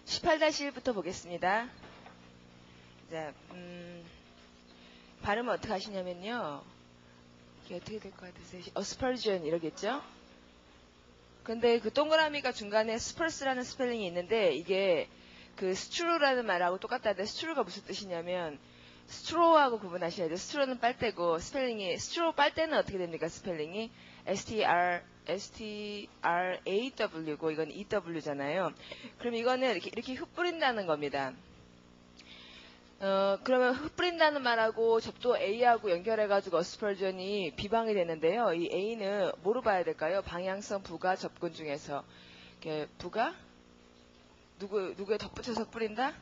18-1부터 보겠습니다. 자, 발음은 어떻게 하시냐면요. 이게 어떻게 될 것 같으세요? Aspersion 이러겠죠? 근데 그 동그라미가 중간에 스펄스라는 스펠링이 있는데 이게 그 스트루라는 말하고 똑같다는데 스트루가 무슨 뜻이냐면 스트로우하고 구분하셔야 돼요. 스트로는 빨대고 스펠링이 스트로우 빨대는 어떻게 됩니까? 스펠링이 STRAW고 이건 EW잖아요. 그럼 이거는 이렇게 흙 뿌린다는 겁니다. 그러면 흙 뿌린다는 말하고 접두 A하고 연결해가지고 어스펄전이 비방이 되는데요. 이 A는 뭐로 봐야 될까요? 방향성 부가 접근 중에서 부가 누구에 덧붙여서 뿌린다?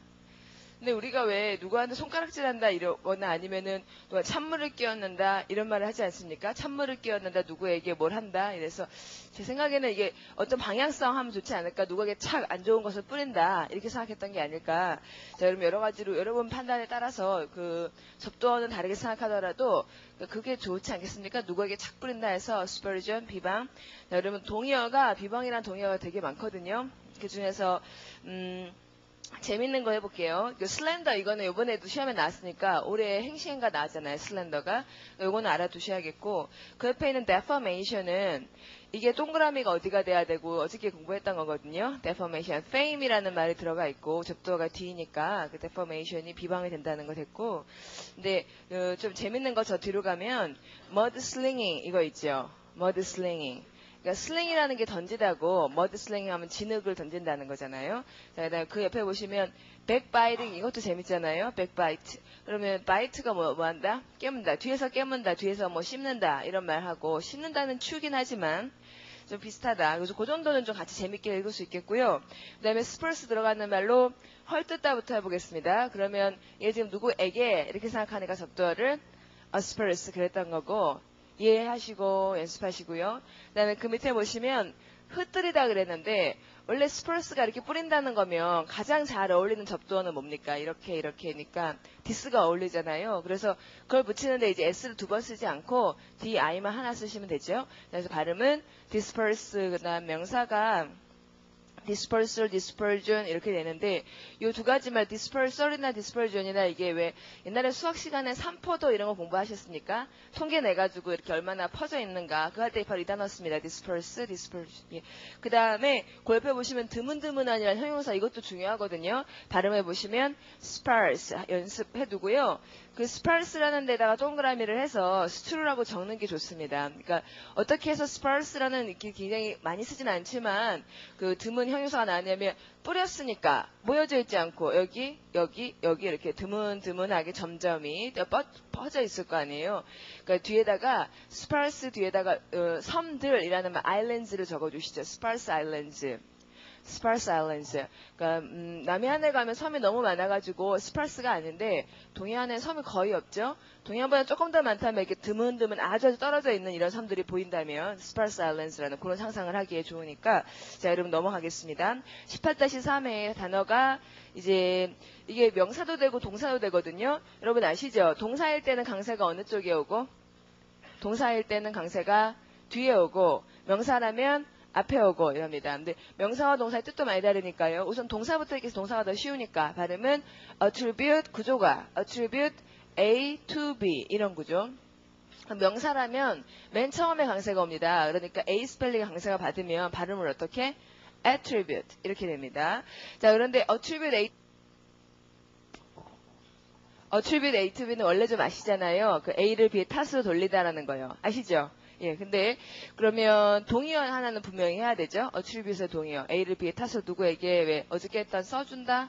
근데 우리가 왜 누구한테 손가락질한다 이러거나 아니면은 누가 찬물을 끼얹는다 이런 말을 하지 않습니까? 찬물을 끼얹는다 누구에게 뭘 한다 이래서 제 생각에는 이게 어떤 방향성 하면 좋지 않을까 누구에게 착 안 좋은 것을 뿌린다 이렇게 생각했던 게 아닐까. 자 여러분 여러 가지로 여러분 판단에 따라서 그 접두어는 다르게 생각하더라도 그게 좋지 않겠습니까? 누구에게 착 뿌린다 해서 aspersion 비방. 자, 여러분 동의어가 비방이란 동의어가 되게 많거든요. 그 중에서 재밌는 거 해볼게요. 슬렌더 이거는 이번에도 시험에 나왔으니까 올해 행시행가 나왔잖아요. 슬렌더가. 이거는 알아두셔야겠고 그 옆에 있는 deformation은 이게 동그라미가 어디가 돼야 되고 어저께 공부했던 거거든요. deformation. fame이라는 말이 들어가 있고 접두어가 D니까 그 deformation이 비방이 된다는 거 됐고 근데 좀 재밌는 거 저 뒤로 가면 mudslinging 이거 있죠. mudslinging. 그러니까 슬링이라는 게 던지다고 머드 슬링 하면 진흙을 던진다는 거잖아요. 자, 그다음에 그 옆에 보시면 백바이팅 이것도 재밌잖아요. 백바이트. 그러면 바이트가 뭐 한다? 깨문다. 뒤에서 깨문다. 뒤에서 뭐 씹는다. 이런 말 하고 씹는다는 추긴 하지만 좀 비슷하다. 그래서 그 정도는 좀 같이 재밌게 읽을 수 있겠고요. 그다음에 스펄스 들어가는 말로 헐뜯다부터 해보겠습니다. 그러면 얘 지금 누구에게 이렇게 생각하니까 접두어를 asperse 그랬던 거고 이해하시고 연습하시고요. 그 다음에 그 밑에 보시면 흩뜨리다 그랬는데 원래 스펄스가 이렇게 뿌린다는 거면 가장 잘 어울리는 접두어는 뭡니까? 이렇게니까 디스가 어울리잖아요. 그래서 그걸 붙이는데 이제 S를 두 번 쓰지 않고 DI만 하나 쓰시면 되죠. 그래서 발음은 disperse 그다음 명사가 dispersal, dispersion 이렇게 되는데 이 두 가지 말 dispersal이나 dispersion이나 이게 왜 옛날에 수학 시간에 산포도 이런 거 공부하셨습니까? 통계 내가지고 이렇게 얼마나 퍼져 있는가 그거 할 때 바로 이 단어 씁니다. disperse, dispersion. 예. 그 다음에 그 옆에 보시면 드문드문하니라는 형용사 이것도 중요하거든요. 발음해 보시면 sparse 연습해 두고요. 그 sparse라는 데다가 동그라미를 해서 stru라고 적는 게 좋습니다. 그러니까 어떻게 해서 sparse라는 이렇게 굉장히 많이 쓰진 않지만 그 드문 형용사가 나왔냐면 뿌렸으니까 모여져 있지 않고 여기 이렇게 드문드문하게 점점이 퍼져 있을 거 아니에요. 그러니까 뒤에다가 sparse 뒤에다가 섬들이라는 말 islands를 적어주시죠. sparse islands. 스파르스 아일랜드. 그러니까 남해안에 가면 섬이 너무 많아가지고 스파르스가 아닌데 동해안에 섬이 거의 없죠. 동해안보다 조금 더 많다면 이렇게 드문드문 아주 떨어져 있는 이런 섬들이 보인다면 스파르스 아일랜드라는 그런 상상을 하기에 좋으니까 자 여러분 넘어가겠습니다. 18-3의 단어가 이제 이게 명사도 되고 동사도 되거든요. 여러분 아시죠? 동사일 때는 강세가 어느 쪽에 오고 동사일 때는 강세가 뒤에 오고 명사라면 앞에 오고 이럽니다. 근데 명사와 동사의 뜻도 많이 다르니까요. 우선 동사부터 이렇게 해서 동사가 더 쉬우니까 발음은 attribute 구조가 attribute A to B 이런 구조. 명사라면 맨 처음에 강세가 옵니다. 그러니까 A 스펠링 강세가 받으면 발음을 어떻게? attribute 이렇게 됩니다. 자 그런데 attribute A to B는 원래 좀 아시잖아요. 그 A를 B의 탓으로 돌리다라는 거예요. 아시죠? 예, 근데 그러면 동의어 하나는 분명히 해야 되죠. attribute의 동의어. A를 B의 탓으로 누구에게 왜 어저께 했던 써준다?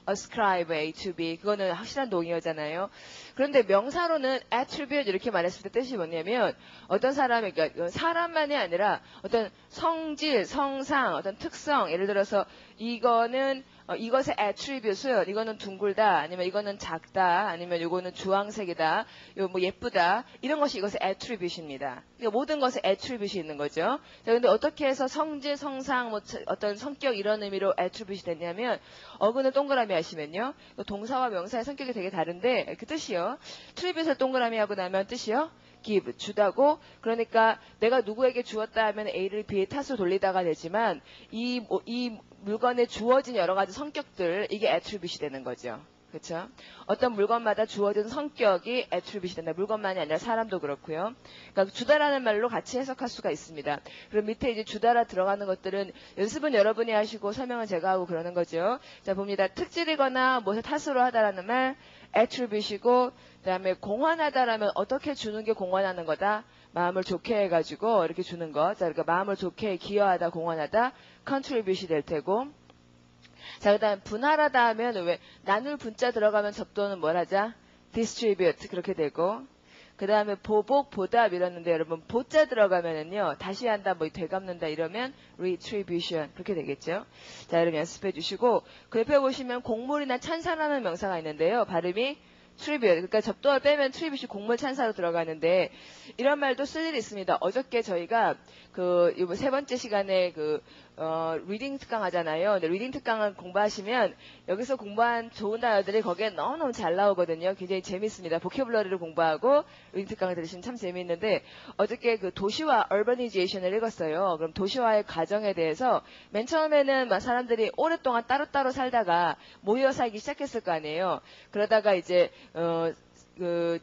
ascribe A to B. 그거는 확실한 동의어잖아요. 그런데 명사로는 attribute 이렇게 말했을 때 뜻이 뭐냐면 어떤 사람이 그러니까 사람만이 아니라 어떤 성질, 성상, 어떤 특성 예를 들어서 이거는 이것의 attribute은 이거는 둥글다 아니면 이거는 작다 아니면 이거는 주황색이다 요 뭐 예쁘다 이런 것이 이것의 attribute입니다. 그러니까 모든 것에 attribute이 있는 거죠. 자, 근데 어떻게 해서 성질, 성상, 뭐 어떤 성격 이런 의미로 attribute이 됐냐면 어근을 동그라미 하시면요. 동사와 명사의 성격이 되게 다른데 그 뜻이요. attribute을 동그라미 하고 나면 뜻이요. give, 주다고. 그러니까 내가 누구에게 주었다 하면 A를 B의 탓으로 돌리다가 되지만 이 물건에 주어진 여러 가지 성격들, 이게 attribute이 되는 거죠. 그렇죠? 어떤 물건마다 주어진 성격이 attribute이 된다. 물건만이 아니라 사람도 그렇고요. 그러니까 주다라는 말로 같이 해석할 수가 있습니다. 그럼 밑에 이제 주다라 들어가는 것들은 연습은 여러분이 하시고 설명은 제가 하고 그러는 거죠. 자, 봅니다. 특질이거나 무엇을 탓으로 하다라는 말 attribute이고, 그다음에 공헌하다라면 어떻게 주는 게 공헌하는 거다. 마음을 좋게 해가지고 이렇게 주는 거. 자, 그러니까 마음을 좋게 기여하다, 공헌하다, contribute이 될 테고. 자, 그 다음에 분할하다 하면 왜 나눌 분자 들어가면 접도는 뭘 하자? distribute 그렇게 되고, 그 다음에 보복, 보답 이러는데 여러분 보자 들어가면은요 다시 한다, 뭐 되갚는다 이러면 retribution 그렇게 되겠죠. 자, 여러분 연습해 주시고, 그 옆에 보시면 곡물이나 찬사라는 명사가 있는데요. 발음이 tribute, 그러니까 접두어를 빼면 tribute이 곡물 찬사로 들어가는데 이런 말도 쓸 일이 있습니다. 어저께 저희가 이번 세 번째 시간에 리딩 특강 하잖아요. 근데 리딩 특강을 공부하시면 여기서 공부한 좋은 단어들이 거기에 너무너무 잘 나오거든요. 굉장히 재밌습니다. 보캐블러리를 공부하고 리딩 특강을 들으시면 참 재밌는데, 어저께 도시화 urbanization 을 읽었어요. 그럼 도시화의 과정에 대해서 맨 처음에는 막 사람들이 오랫동안 따로따로 살다가 모여 살기 시작했을 거 아니에요. 그러다가 이제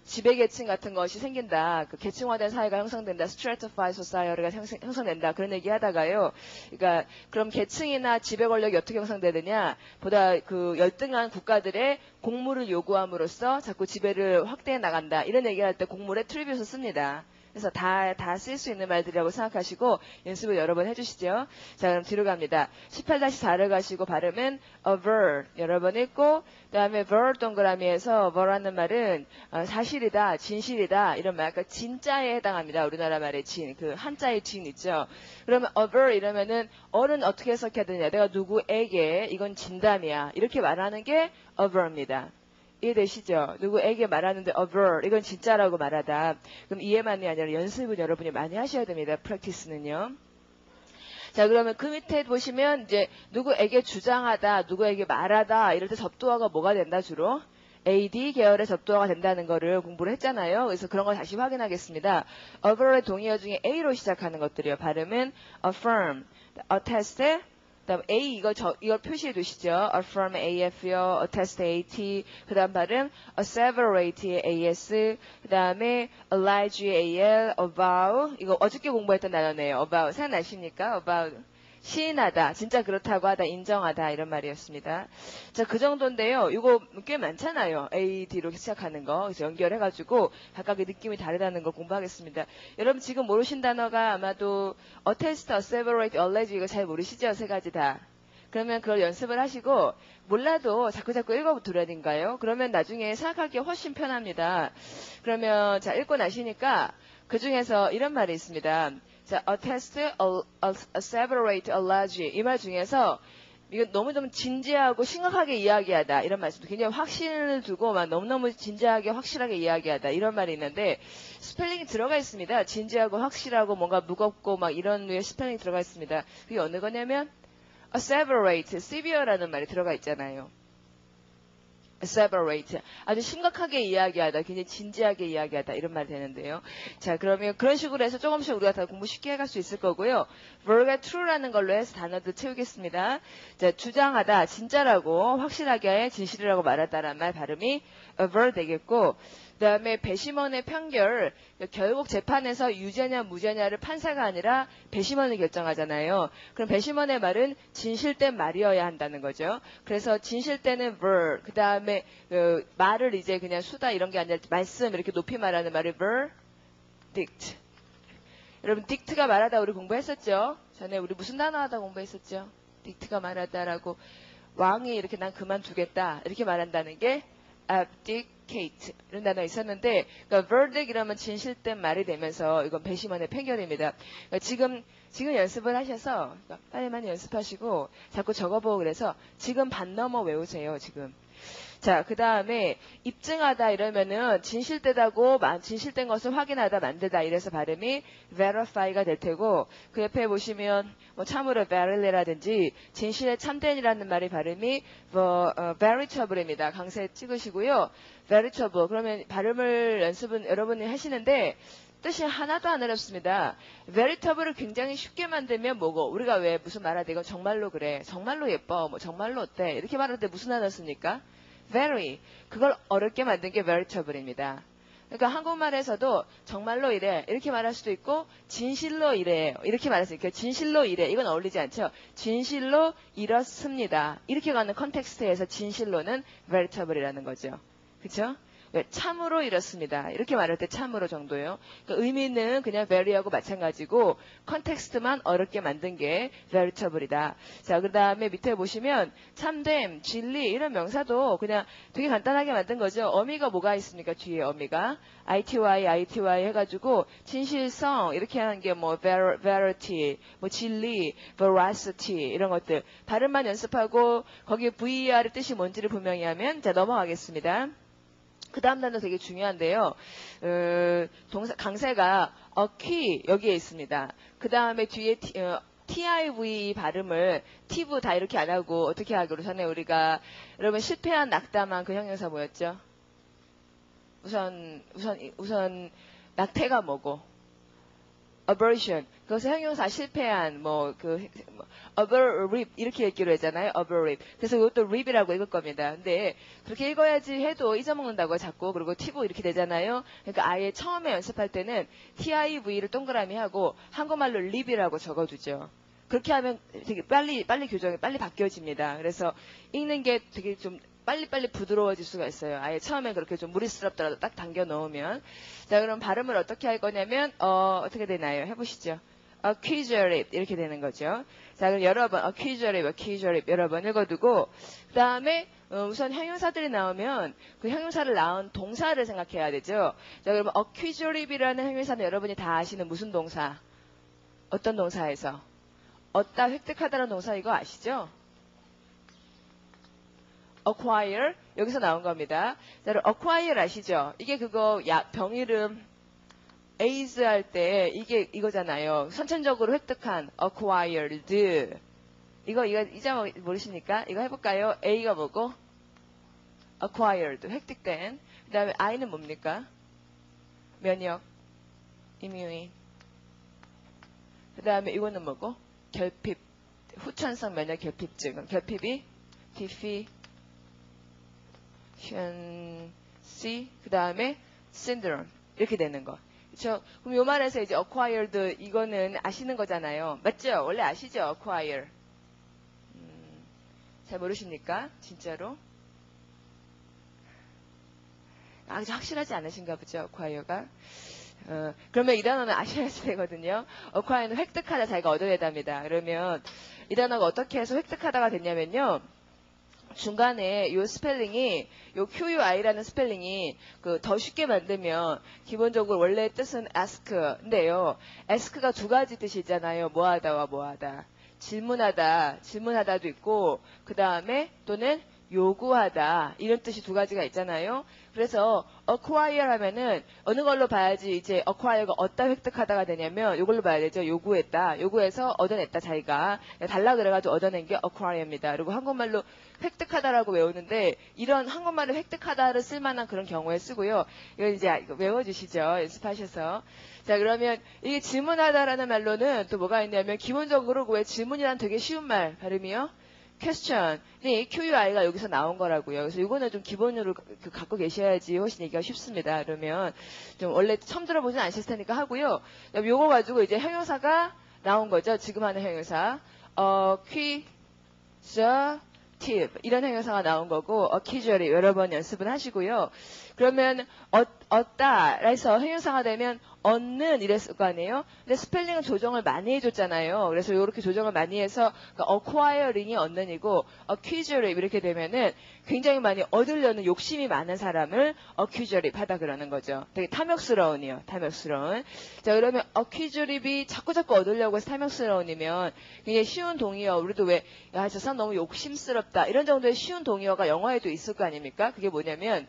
지배계층 같은 것이 생긴다. 계층화된 사회가 형성된다. stratified society가 형성된다. 그런 얘기 하다가요. 그러니까 그럼 계층이나 지배 권력이 어떻게 형성되느냐? 보다 열등한 국가들의 곡물을 요구함으로써 자꾸 지배를 확대해 나간다. 이런 얘기할 때 곡물에 트리뷰트를 씁니다. 그래서 다 쓸 수 있는 말들이라고 생각하시고 연습을 여러 번 해주시죠. 자, 그럼 뒤로 갑니다. 18-4를 가시고 발음은 aver 여러 번 읽고, 그 다음에 ver 동그라미에서 ver라는 말은 사실이다, 진실이다 이런 말, 그러니까 진짜에 해당합니다. 우리나라 말의 진, 한자의 진 있죠. 그러면 aver 이러면은 어른 어떻게 해석해야 되냐? 내가 누구에게 이건 진담이야 이렇게 말하는 게 aver입니다. 이해되시죠? 누구에게 말하는데 aver 이건 진짜라고 말하다. 그럼 이해만이 아니라 연습은 여러분이 많이 하셔야 됩니다. practice는요. 자, 그러면 그 밑에 보시면 이제 누구에게 주장하다, 누구에게 말하다 이럴 때 접두어가 뭐가 된다 주로? AD 계열의 접두어가 된다는 거를 공부를 했잖아요. 그래서 그런 걸 다시 확인하겠습니다. aver의 동의어 중에 A로 시작하는 것들이요. 발음은 affirm, attest, 그다음 A 이걸 표시해 두시죠. affirm AF요, attest AT, 그다음 발음 asseverate AS, 그다음에 allege AL, avow 이거 어저께 공부했던 단어네요. avow 생각나십니까? avow 시인하다, 진짜 그렇다고 하다, 인정하다 이런 말이었습니다. 자, 그 정도인데요. 이거 꽤 많잖아요. AD로 시작하는 거. 그래서 연결해가지고 각각의 느낌이 다르다는 걸 공부하겠습니다. 여러분 지금 모르신 단어가 아마도 attest, asseverate, allege 이거 잘 모르시죠? 세 가지 다. 그러면 그걸 연습을 하시고 몰라도 자꾸 읽어보더라야 된가요? 그러면 나중에 생각하기 훨씬 편합니다. 그러면 자, 읽고 나시니까 그 중에서 이런 말이 있습니다. 자, attest, asseverate, allege 이 말 중에서 이거 너무너무 진지하고 심각하게 이야기하다 이런 말씀도 굉장히 확신을 두고 막 너무너무 진지하게 확실하게 이야기하다 이런 말이 있는데 스펠링이 들어가 있습니다. 진지하고 확실하고 뭔가 무겁고 막 이런 류의 스펠링이 들어가 있습니다. 그게 어느 거냐면 asseverate, severe라는 말이 들어가 있잖아요. asseverate, 아주 심각하게 이야기하다, 굉장히 진지하게 이야기하다 이런 말이 되는데요. 자, 그러면 그런 식으로 해서 조금씩 우리가 다 공부 쉽게 해갈 수 있을 거고요. ver가 true라는 걸로 해서 단어들 채우겠습니다. 자, 주장하다, 진짜라고 확실하게 진실이라고 말하다라는 말 발음이 aver 되겠고, 그 다음에 배심원의 판결, 결국 재판에서 유죄냐 무죄냐를 판사가 아니라 배심원이 결정하잖아요. 그럼 배심원의 말은 진실된 말이어야 한다는 거죠. 그래서 진실되는 ver, 그 다음에 말을 이제 그냥 수다 이런 게 아니라 말씀 이렇게 높이 말하는 말을 verdict. 여러분 dict가 말하다 우리 공부했었죠? 전에 우리 무슨 단어 하다 공부했었죠? dict가 말하다라고 왕이 이렇게 난 그만두겠다 이렇게 말한다는 게 abdicate 이런 단어 있었는데, 그러니까 verdict 이러면 진실된 말이 되면서 이건 배심원의 판결입니다. 그러니까 지금 연습을 하셔서 빨리 많이 연습하시고 자꾸 적어보고 그래서 지금 반 넘어 외우세요. 지금. 자, 그 다음에 입증하다 이러면은 진실되다고 진실된 것을 확인하다 만들다 이래서 발음이 verify가 될 테고, 그 옆에 보시면 뭐 참으로 verily라든지 진실에 참된이라는 말이 발음이 veritable입니다. 강세 찍으시고요. veritable 그러면 발음을 연습은 여러분이 하시는데 뜻이 하나도 안 어렵습니다. veritable을 굉장히 쉽게 만들면 뭐고, 우리가 왜 무슨 말할 때 이건 정말로 그래, 정말로 예뻐, 뭐 정말로 어때 이렇게 말할 때 무슨 단어 씁니까? very. 그걸 어렵게 만든 게 veritable입니다. 그러니까 한국말에서도 정말로 이래 이렇게 말할 수도 있고 진실로 이래 이렇게 말할 수 있고 진실로 이래 이건 어울리지 않죠. 진실로 이렇습니다. 이렇게 가는 컨텍스트에서 진실로는 veritable이라는 거죠. 그렇죠? 참으로 이렇습니다. 이렇게 말할 때 참으로 정도요. 그러니까 의미는 그냥 very하고 마찬가지고 컨텍스트만 어렵게 만든 게 veritable이다. 자, 그 다음에 밑에 보시면 참됨, 진리 이런 명사도 그냥 되게 간단하게 만든 거죠. 어미가 뭐가 있습니까? 뒤에 어미가 ITY 해가지고 진실성 이렇게 하는 게 뭐 verity, 뭐 진리, veracity 이런 것들 발음만 연습하고 거기에 VER의 뜻이 뭔지를 분명히 하면 자 넘어가겠습니다. 그 다음 단어 되게 중요한데요. 강세가 key 여기에 있습니다. 그 다음에 뒤에 TIV 발음을 tiv 다 이렇게 안 하고 어떻게 하기로 전에 우리가 여러분 실패한 낙담한 그 형용사 뭐였죠? 우선 낙태가 뭐고? aversion. 그것은 형용사 실패한 aberrip 이렇게 읽기로 했잖아요. aberrip. 그래서 이것도 rip이라고 읽을 겁니다. 근데 그렇게 읽어야지 해도 잊어먹는다고 자꾸 그리고 tiv 이렇게 되잖아요. 그러니까 아예 처음에 연습할 때는 TIV를 동그라미 하고 한국말로 rip이라고 적어두죠. 그렇게 하면 되게 빨리 교정이 빨리 바뀌어집니다. 그래서 읽는 게 되게 좀 빨리빨리 부드러워질 수가 있어요. 아예 처음에 그렇게 좀 무리스럽더라도 딱 당겨 넣으면. 자, 그럼 발음을 어떻게 할 거냐면, 어떻게 되나요? 해보시죠. accusatory 이렇게 되는 거죠. 자, 그럼 여러 번 accusatory 여러 번 읽어두고, 그 다음에 우선 형용사들이 나오면 그 형용사를 낳은 동사를 생각해야 되죠. 자, 그러면 accusatory라는 형용사는 여러분이 다 아시는 무슨 동사? 어떤 동사에서? 얻다, 획득하다라는 동사 이거 아시죠? acquire 여기서 나온 겁니다. 자, acquire 아시죠? 이게 그거 병 이름 AIDS 할 때 이게 이거잖아요. 선천적으로 획득한 acquired. 이거 이제 모르십니까? 이거 해볼까요? A가 뭐고? acquired 획득된. 그다음에 I는 뭡니까? 면역, immune. 그다음에 이거는 뭐고? 결핍, 후천성 면역 결핍증. 결핍이 C, 그 다음에 syndrome 이렇게 되는 거. 그렇죠? 그럼 요 말에서 이제 acquired 이거는 아시는 거잖아요. 맞죠? 원래 아시죠? acquire. 잘 모르십니까? 진짜로? 아직 확실하지 않으신가 보죠? acquire가. 그러면 이 단어는 아셔야 되거든요. acquire는 획득하다, 자기가 얻어내답니다. 그러면 이 단어가 어떻게 해서 획득하다가 됐냐면요. 중간에 요 스펠링이 요 QUI라는 스펠링이 더 쉽게 만들면 기본적으로 원래 뜻은 ask인데요. ask가 두 가지 뜻이 있잖아요. 뭐하다와 뭐하다. 질문하다도 있고 그 다음에 또는 요구하다 이런 뜻이 두 가지가 있잖아요. 그래서 acquire 하면은 어느 걸로 봐야지 이제 acquire가 얻다 획득하다가 되냐면 이걸로 봐야 되죠. 요구했다. 요구해서 얻어냈다 자기가. 달라 그래가지고 얻어낸 게 acquire입니다. 그리고 한국말로 획득하다라고 외우는데 이런 한국말을 획득하다를 쓸만한 그런 경우에 쓰고요. 이거 이제 외워주시죠. 연습하셔서. 자, 그러면 이게 질문하다라는 말로는 또 뭐가 있냐면 기본적으로 왜 질문이란 되게 쉬운 말 발음이요. question이 QUI가 여기서 나온 거라고요. 그래서 이거는 좀 기본으로 갖고 계셔야지 훨씬 얘기가 쉽습니다. 그러면 좀 원래 처음 들어보진 않으실 테니까 하고요. 요거 가지고 이제 형용사가 나온 거죠. 지금 하는 형용사. acquisitive 이런 형용사가 나온 거고 acquisitive 여러 번 연습을 하시고요. 그러면 얻다 해서 형용사가 되면 얻는 이랬을 거 아니에요? 근데 스펠링은 조정을 많이 해줬잖아요. 그래서 이렇게 조정을 많이 해서 acquiring이 얻는이고 acquisitive 이렇게 되면은 굉장히 많이 얻으려는 욕심이 많은 사람을 acquisitive 하다 그러는 거죠. 되게 탐욕스러운이요. 탐욕스러운. 자, 그러면 acquisitive이 자꾸 얻으려고 해서 탐욕스러운이면 굉장히 쉬운 동의어. 우리도 왜 야, 저 사람 너무 욕심스럽다 이런 정도의 쉬운 동의어가 영어에도 있을 거 아닙니까? 그게 뭐냐면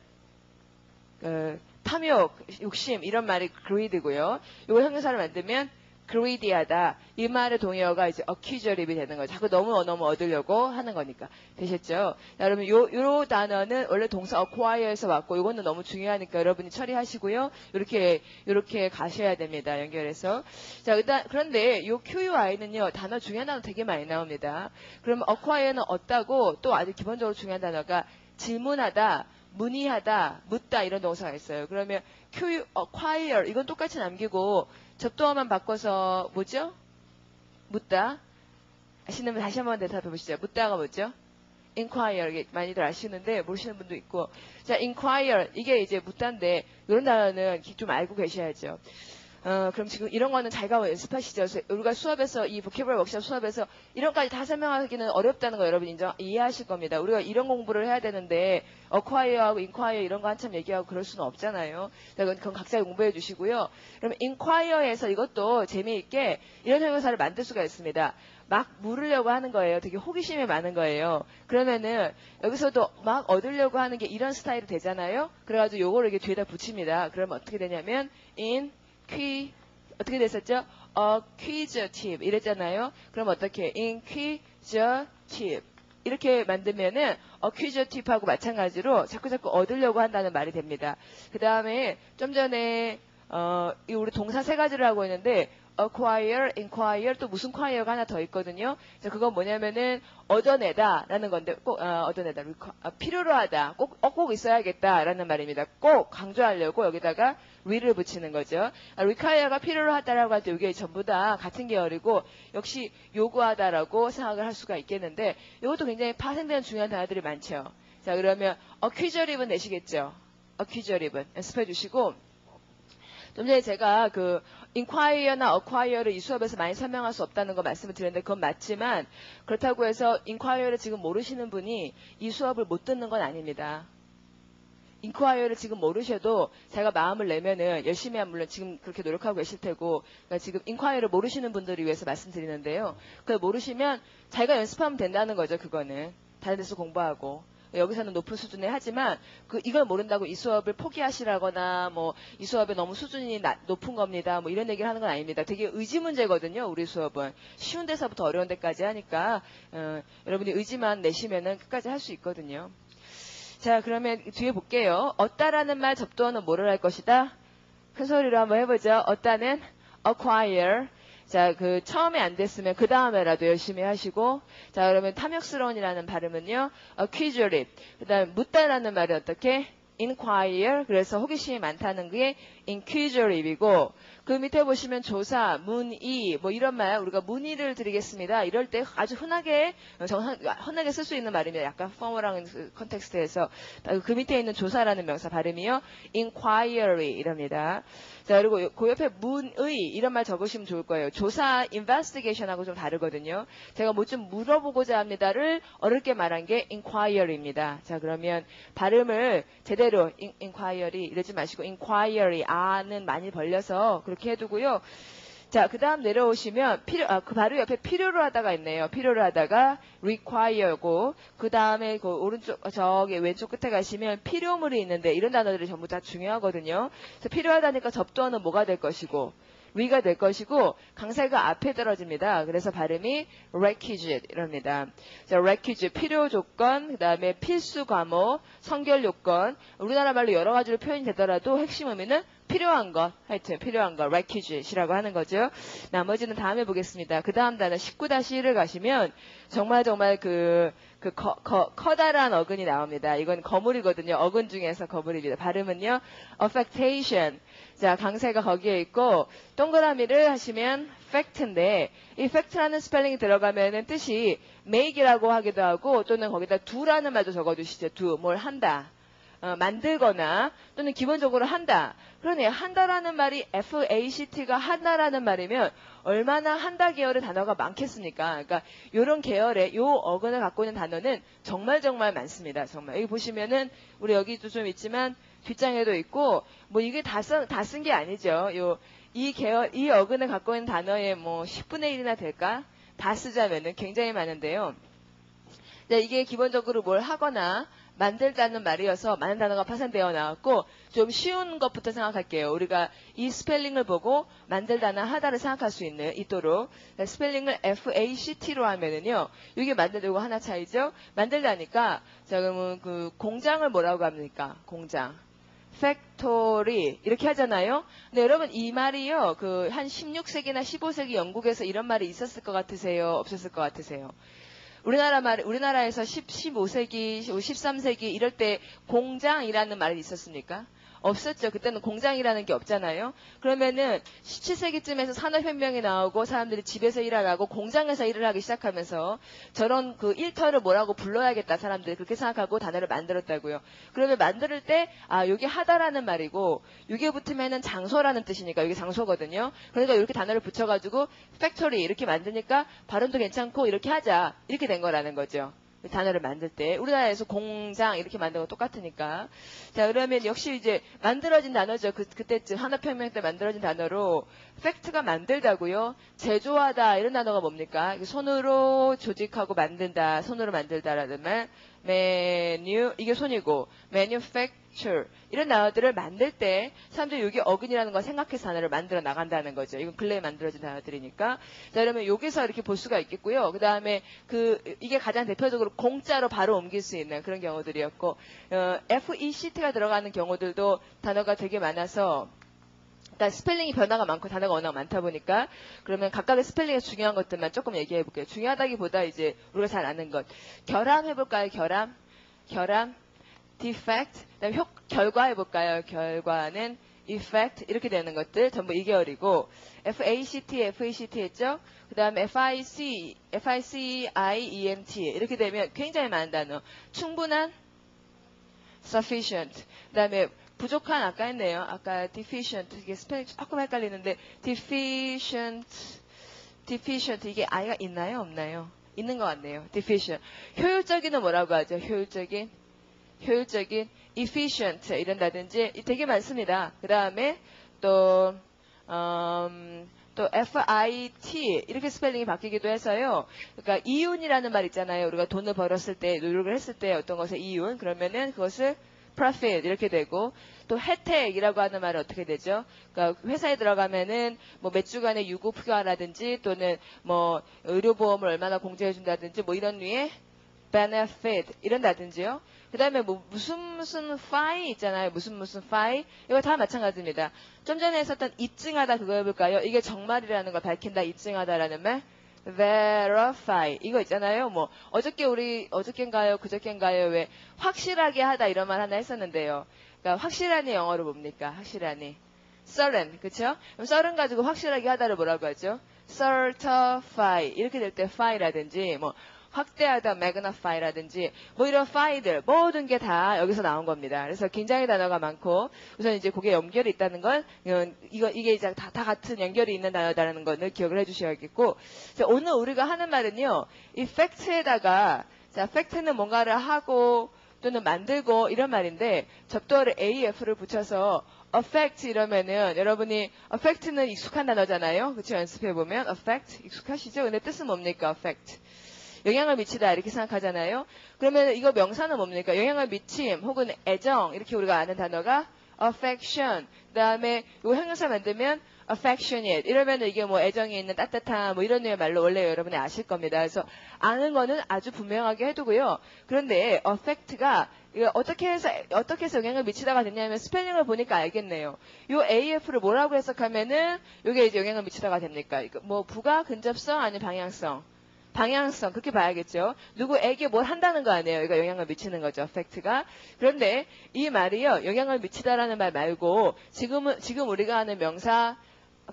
탐욕, 욕심 이런 말이 greed고요. 이걸 형용사를 만들면 greedy하다. 이 말의 동의어가 이제 accusativ이 되는 거죠. 자꾸 너무 얻으려고 하는 거니까. 되셨죠? 자, 여러분, 요 단어는 원래 동사 acquire에서 왔고, 요거는 너무 중요하니까 여러분이 처리하시고요. 요렇게 가셔야 됩니다. 연결해서. 자, 그런데 요 QUI는요, 단어 중요한 단어 되게 많이 나옵니다. 그러면 acquire는 얻다고 또 아주 기본적으로 중요한 단어가 질문하다, 문의하다, 묻다 이런 동사가 있어요. 그러면 acquire 이건 똑같이 남기고 접두어만 바꿔서 뭐죠? 묻다. 아시는 분 다시 한번 대답해 보시죠. 묻다가 뭐죠? inquire 많이들 아시는데 모르시는 분도 있고. 자, inquire 이게 이제 묻다인데 이런 단어는 좀 알고 계셔야죠. 그럼 지금 이런 거는 자기가 연습하시죠. 우리가 수업에서 이 보캐블러리 워크숍 수업에서 이런까지 다 설명하기는 어렵다는 거 여러분 이해하실 겁니다. 우리가 이런 공부를 해야 되는데 acquire하고 inquire 이런 거 한참 얘기하고 그럴 수는 없잖아요. 그건 각자 공부해 주시고요. 그러면 inquire에서 이것도 재미있게 이런 형용사를 만들 수가 있습니다. 막 물으려고 하는 거예요. 되게 호기심이 많은 거예요. 그러면은 여기서도 막 얻으려고 하는 게 이런 스타일이 되잖아요. 그래가지고 요거를 이렇게 뒤에다 붙입니다. 그러면 어떻게 되냐면 어떻게 됐었죠? acquisitive 이랬잖아요. 그럼 어떻게? inquisitive 이렇게 만들면은 acquisitive하고 마찬가지로 자꾸 얻으려고 한다는 말이 됩니다. 그 다음에 좀 전에 우리 동사 세 가지를 하고 있는데 acquire, inquire 또 무슨 quire가 하나 더 있거든요. 그래서 그건 뭐냐면은 얻어내다라는 건데 꼭 얻어내다 필요로 하다 꼭 있어야겠다라는 말입니다. 꼭 강조하려고 여기다가 re를 붙이는 거죠. require가 필요로 하다라고 할 때 이게 전부 다 같은 계열이고 역시 요구하다라고 생각을 할 수가 있겠는데 이것도 굉장히 파생되는 중요한 단어들이 많죠. 자, 그러면 accusative는 내시겠죠. accusative는 연습해 주시고 좀 전에 제가 inquire나 acquire를 이 수업에서 많이 설명할 수 없다는 거 말씀을 드렸는데 그건 맞지만 그렇다고 해서 inquire를 지금 모르시는 분이 이 수업을 못 듣는 건 아닙니다. inquire를 지금 모르셔도 자기가 마음을 내면은 열심히 하면 물론 지금 그렇게 노력하고 계실 테고 그러니까 지금 inquire를 모르시는 분들을 위해서 말씀드리는데요. 그걸 모르시면 자기가 연습하면 된다는 거죠. 그거는 다른 데서 공부하고 여기서는 높은 수준에 하지만 이걸 모른다고 이 수업을 포기하시라거나 뭐 이 수업에 너무 수준이 높은 겁니다. 뭐 이런 얘기를 하는 건 아닙니다. 되게 의지 문제거든요. 우리 수업은 쉬운 데서부터 어려운 데까지 하니까 여러분이 의지만 내시면은 끝까지 할 수 있거든요. 자, 그러면 뒤에 볼게요. 얻다라는 말 접두어는 뭐를 할 것이다? 큰 소리로 한번 해보죠. 얻다는 acquire. 자, 처음에 안 됐으면 그 다음에라도 열심히 하시고, 자, 그러면 탐욕스러운이라는 발음은요, accusative. 그 다음에 묻다라는 말이 어떻게? inquire. 그래서 호기심이 많다는 게 inquisitive이고, 그 밑에 보시면 조사, 문의, 뭐 이런 말, 우리가 문의를 드리겠습니다. 이럴 때 아주 흔하게 쓸 수 있는 말입니다. 약간 포멀한 컨텍스트에서. 그 밑에 있는 조사라는 명사 발음이요, inquiry 이랍니다. 자, 그리고 그 옆에 문의 이런 말 적으시면 좋을 거예요. 조사, investigation하고 좀 다르거든요. 제가 뭐 좀 물어보고자 합니다를 어렵게 말한 게 inquiry입니다. 자, 그러면 발음을 제대로 inquiry 이러지 마시고 inquiry 아는 많이 벌려서 그렇게 해두고요. 자, 그 다음 내려오시면 그 바로 옆에 필요로 하다가 있네요. 필요로 하다가 require고 그 다음에 그 오른쪽 저기 왼쪽 끝에 가시면 필요물이 있는데 이런 단어들이 전부 다 중요하거든요. 그래서 필요하다니까 접두어는 뭐가 될 것이고 re가 될 것이고 강세가 앞에 떨어집니다. 그래서 발음이 requisite 이랍니다. 자, requisite 필요 조건, 그 다음에 필수 과목, 성결 요건. 우리나라 말로 여러 가지로 표현이 되더라도 핵심 의미는 필요한 것, 하여튼 필요한 것, requisite이라고 하는 거죠. 나머지는 다음에 보겠습니다. 그 다음 단어 19-1을 가시면 정말 커다란 어근이 나옵니다. 이건 거물이거든요. 어근 중에서 거물입니다. 발음은요, affectation. 자, 강세가 거기에 있고 동그라미를 하시면 fact인데 이 fact라는 스펠링이 들어가면은 뜻이 make이라고 하기도 하고 또는 거기다 do라는 말도 적어주시죠. do, 뭘 한다. 만들거나 또는 기본적으로 한다. 그러네요. 한다라는 말이 FACT가 한다라는 말이면 얼마나 한다 계열의 단어가 많겠습니까? 그러니까 이런 계열의 요 어근을 갖고 있는 단어는 정말 많습니다. 정말 여기 보시면은 우리 여기도 좀 있지만 뒷장에도 있고 뭐 이게 다 쓴 게 아니죠. 이 어근을 갖고 있는 단어의 뭐 10분의 1이나 될까? 다 쓰자면은 굉장히 많은데요. 네, 이게 기본적으로 뭘 하거나 만들다는 말이어서 많은 단어가 파생되어 나왔고 좀 쉬운 것부터 생각할게요. 우리가 이 스펠링을 보고 만들다나 하다를 생각할 수 있도록 스펠링을 FACT로 하면은요. 이게 만들고 하나 차이죠. 만들다니까 자 그러면 그 공장을 뭐라고 합니까? 공장. 팩토리 이렇게 하잖아요. 근데 여러분 이 말이요. 그 한 16세기나 15세기 영국에서 이런 말이 있었을 것 같으세요? 없었을 것 같으세요? 우리나라에서 15세기, 13세기 이럴 때 공장이라는 말이 있었습니까? 없었죠. 그때는 공장이라는 게 없잖아요. 그러면은 17세기쯤에서 산업혁명이 나오고 사람들이 집에서 일을 하고 공장에서 일을 하기 시작하면서 저런 그 일터를 뭐라고 불러야겠다 사람들이 그렇게 생각하고 단어를 만들었다고요. 그러면 만들 때 요게 하다라는 말이고 요게 붙으면은 장소라는 뜻이니까 요게 장소거든요. 그러니까 이렇게 단어를 붙여가지고 팩토리 이렇게 만드니까 발음도 괜찮고 이렇게 하자 이렇게 된 거라는 거죠. 단어를 만들 때 우리나라에서 공장 이렇게 만든 거 똑같으니까 자 그러면 역시 이제 만들어진 단어죠. 그때쯤 산업혁명 때 만들어진 단어로 팩트가 만들다고요. 제조하다 이런 단어가 뭡니까? 손으로 조직하고 만든다. 손으로 만들다라는 말 메뉴 이게 손이고 manufacture 이런 단어들을 만들 때 사람들이 여기 어근이라는 걸 생각해서 단어를 만들어 나간다는 거죠. 이건 근래에 만들어진 단어들이니까. 자 그러면 여기서 이렇게 볼 수가 있겠고요. 그 다음에 이게 가장 대표적으로 공짜로 바로 옮길 수 있는 그런 경우들이었고 FECT가 들어가는 경우들도 단어가 되게 많아서 일단 스펠링이 변화가 많고 단어가 워낙 많다 보니까 그러면 각각의 스펠링에 중요한 것들만 조금 얘기해 볼게요. 중요하다기보다 이제 우리가 잘 아는 것. 결함 해볼까요? 결함. defect. 그다음에 결과 해볼까요? 결과는 effect. 이렇게 되는 것들 전부 2개월이고 FACT 했죠? 그 다음에 FICIENT 이렇게 되면 굉장히 많은 단어. 충분한 sufficient. 그 다음에 부족한 아까 했네요. 아까 deficient 이게 스펠링 조금 헷갈리는데 deficient 이게 I가 있나요? 없나요? 있는 것 같네요. deficient. 효율적인은 뭐라고 하죠? 효율적인 efficient 이런다든지 되게 많습니다. 그 다음에 또 FIT 이렇게 스펠링이 바뀌기도 해서요. 그러니까 이윤이라는 말 있잖아요. 우리가 돈을 벌었을 때 노력을 했을 때 어떤 것의 이윤 그러면은 그것을 profit 이렇게 되고 또 혜택이라고 하는 말은 어떻게 되죠? 그러니까 회사에 들어가면은 뭐 몇 주간의 유급 휴가라든지 또는 뭐 의료보험을 얼마나 공제해 준다든지 뭐 이런 류의 benefit 이런다든지요. 그 다음에 뭐 무슨 fine 있잖아요. 무슨 fine 이거 다 마찬가지입니다. 좀 전에 했었던 입증하다 그거 해볼까요? 이게 정말이라는 걸 밝힌다 입증하다라는 말 verify 이거 있잖아요. 뭐 어저께인가요 그저께인가요 왜 확실하게 하다 이런 말 하나 했었는데요. 그러니까 확실한이 영어로 뭡니까? 확실한이 certain 그쵸? 그럼 certain 가지고 확실하게 하다를 뭐라고 하죠? certify 이렇게 될 때 fi라든지 뭐 확대하다 magnify라든지 뭐 이런 fi들 모든 게 다 여기서 나온 겁니다. 그래서 굉장히 단어가 많고 우선 이제 그게 연결이 있다는 건 이게 이제 다 같은 연결이 있는 단어다라는 거는 기억을 해주셔야겠고 자, 오늘 우리가 하는 말은요 이 팩트에다가 자 팩트는 뭔가를 하고 또는 만들고 이런 말인데 접두어를 AF를 붙여서 affect 이러면은 여러분이 affect는 익숙한 단어잖아요. 그렇죠? 연습해보면 affect 익숙하시죠? 근데 뜻은 뭡니까? affect 영향을 미치다 이렇게 생각하잖아요. 그러면 이거 명사는 뭡니까? 영향을 미침 혹은 애정 이렇게 우리가 아는 단어가 affection. 그다음에 이거 형용사 만들면 affectionate 이러면 이게 뭐 애정이 있는 따뜻한 뭐 이런 류의 말로 원래 여러분이 아실 겁니다. 그래서 아는 거는 아주 분명하게 해두고요. 그런데 affect가 이거 어떻게 해서 영향을 미치다가 됐냐면 스펠링을 보니까 알겠네요. 요 AF를 뭐라고 해석하면은 이게 이제 영향을 미치다가 됩니까? 이거 뭐 부가 근접성 아니면 방향성 그렇게 봐야겠죠. 누구에게 뭘 한다는 거 아니에요. 이거 영향을 미치는 거죠. affect가. 그런데 이 말이요. 영향을 미치다라는 말 말고 지금 우리가 하는 명사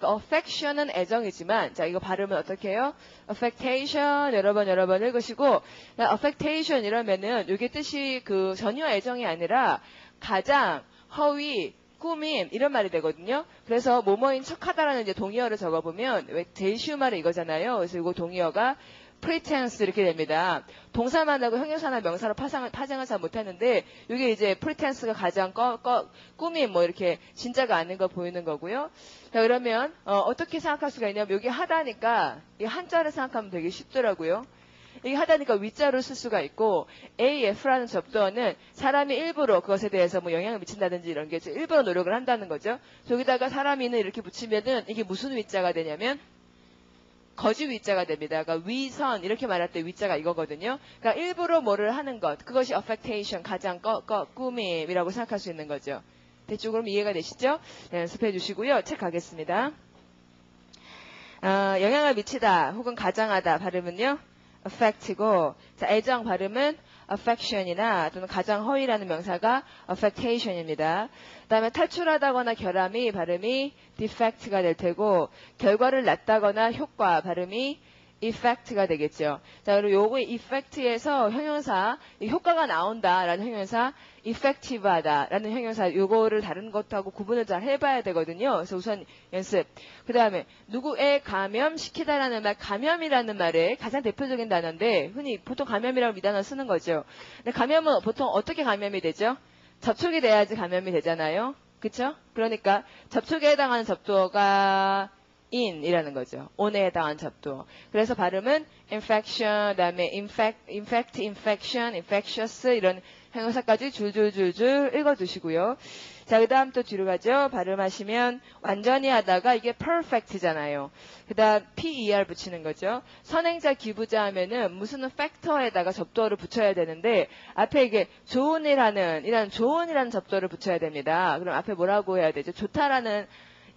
affection은 애정이지만 자 이거 발음은 어떻게 해요? affectation 여러 번 읽으시고 affectation 이러면은 이게 뜻이 그 전혀 애정이 아니라 가장 허위 꾸밈 이런 말이 되거든요. 그래서 뭐뭐인 척하다라는 이제 동의어를 적어보면 왜 제일 쉬운 말이 이거잖아요. 그래서 이거 동의어가 pretense 이렇게 됩니다. 동사만 하고 형용사나 명사로 파생을 잘 못하는데 이게 이제 pretense가 가장 꾸밈 뭐 이렇게 진짜가 아닌 거 보이는 거고요. 자 그러면 어떻게 생각할 수가 있냐면 여기 하다니까 이 한자를 생각하면 되게 쉽더라고요. 이게 하다니까 위자로 쓸 수가 있고 AF라는 접두어는 사람이 일부러 그것에 대해서 뭐 영향을 미친다든지 이런 게 일부러 노력을 한다는 거죠. 여기다가 사람이는 이렇게 붙이면은 이게 무슨 위자가 되냐면 거짓 위자가 됩니다. 그러니까 위선 이렇게 말할 때 위자가 이거거든요. 그러니까 일부러 뭐를 하는 것 그것이 affectation 가장 꾸밈이라고 생각할 수 있는 거죠. 대충 그럼 이해가 되시죠? 네, 연습해 주시고요. 책 가겠습니다. 영향을 미치다 혹은 가장하다 발음은요. affect고 자, 애정 발음은 affection이나 또는 가장 허위라는 명사가 affectation입니다. 그 다음에 탈출하다거나 결함이 발음이 defect가 될 테고 결과를 낳다거나 효과 발음이 effect가 되겠죠. 자, 그리고 요거 effect에서 형용사 효과가 나온다라는 형용사 effective하다라는 형용사 요거를 다른 것하고 구분을 잘 해봐야 되거든요. 그래서 우선 연습. 그 다음에 누구에 감염시키다라는 말 감염이라는 말의 가장 대표적인 단어인데 흔히 보통 감염이라고 이 단어 쓰는 거죠. 근데 감염은 보통 어떻게 감염이 되죠? 접촉이 돼야지 감염이 되잖아요. 그쵸? 그러니까 접촉에 해당하는 접두어가 in이라는 거죠. on에 해당한 접두어. 그래서 발음은 infection, 그다음에 infect, infection, infectious 이런 형용사까지 줄줄줄줄 읽어두시고요. 자, 그 다음 또 뒤로 가죠. 발음하시면 완전히 하다가 이게 perfect잖아요. 그 다음 PER 붙이는 거죠. 선행자, 기부자 하면은 무슨 factor에다가 접두어를 붙여야 되는데 앞에 이게 좋은 좋은이라는 접두어를 붙여야 됩니다. 그럼 앞에 뭐라고 해야 되죠? 좋다라는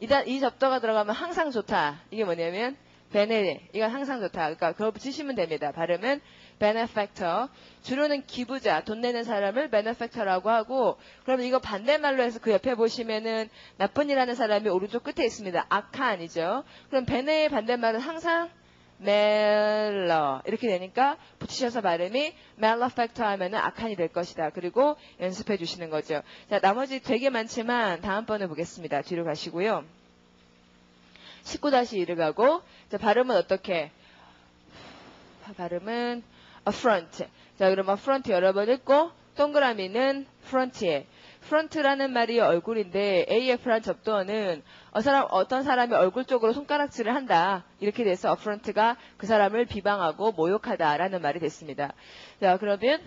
이 접두어가 들어가면 항상 좋다. 이게 뭐냐면 베네, 이건 항상 좋다. 그러니까 그걸 붙이시면 됩니다. 발음은 benefactor. 주로는 기부자, 돈 내는 사람을 benefactor라고 하고, 그럼 이거 반대말로 해서 그 옆에 보시면은 나쁜 일 하는 사람이 오른쪽 끝에 있습니다. 악한이죠. 그럼 베네의 반대말은 항상 멜러 이렇게 되니까 붙이셔서 발음이 malefactor 하면은 악한이 될 것이다. 그리고 연습해 주시는 거죠. 자, 나머지 되게 많지만 다음번에 보겠습니다. 뒤로 가시고요. 19-1을 가고 자, 발음은 어떻게? 발음은 affront. 자, 그럼 affront 여러 번 읽고 동그라미는 front에. front라는 말이 얼굴인데 AF란 접두어는 어떤 사람이 얼굴 쪽으로 손가락질을 한다. 이렇게 돼서 affront가 그 사람을 비방하고 모욕하다라는 말이 됐습니다. 자, 그러면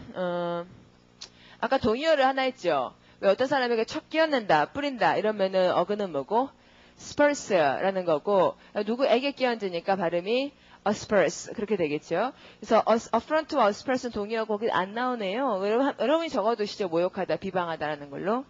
아까 동의어를 하나 했죠. 왜 어떤 사람에게 척 끼얹는다, 뿌린다 이러면은 어근은 뭐고? spurs라는 거고 누구에게 끼얹으니까 발음이 asperse 그렇게 되겠죠. 그래서 affront와 asperse는 동의어 거기 안 나오네요. 여러분이 적어두시죠. 모욕하다, 비방하다라는 걸로.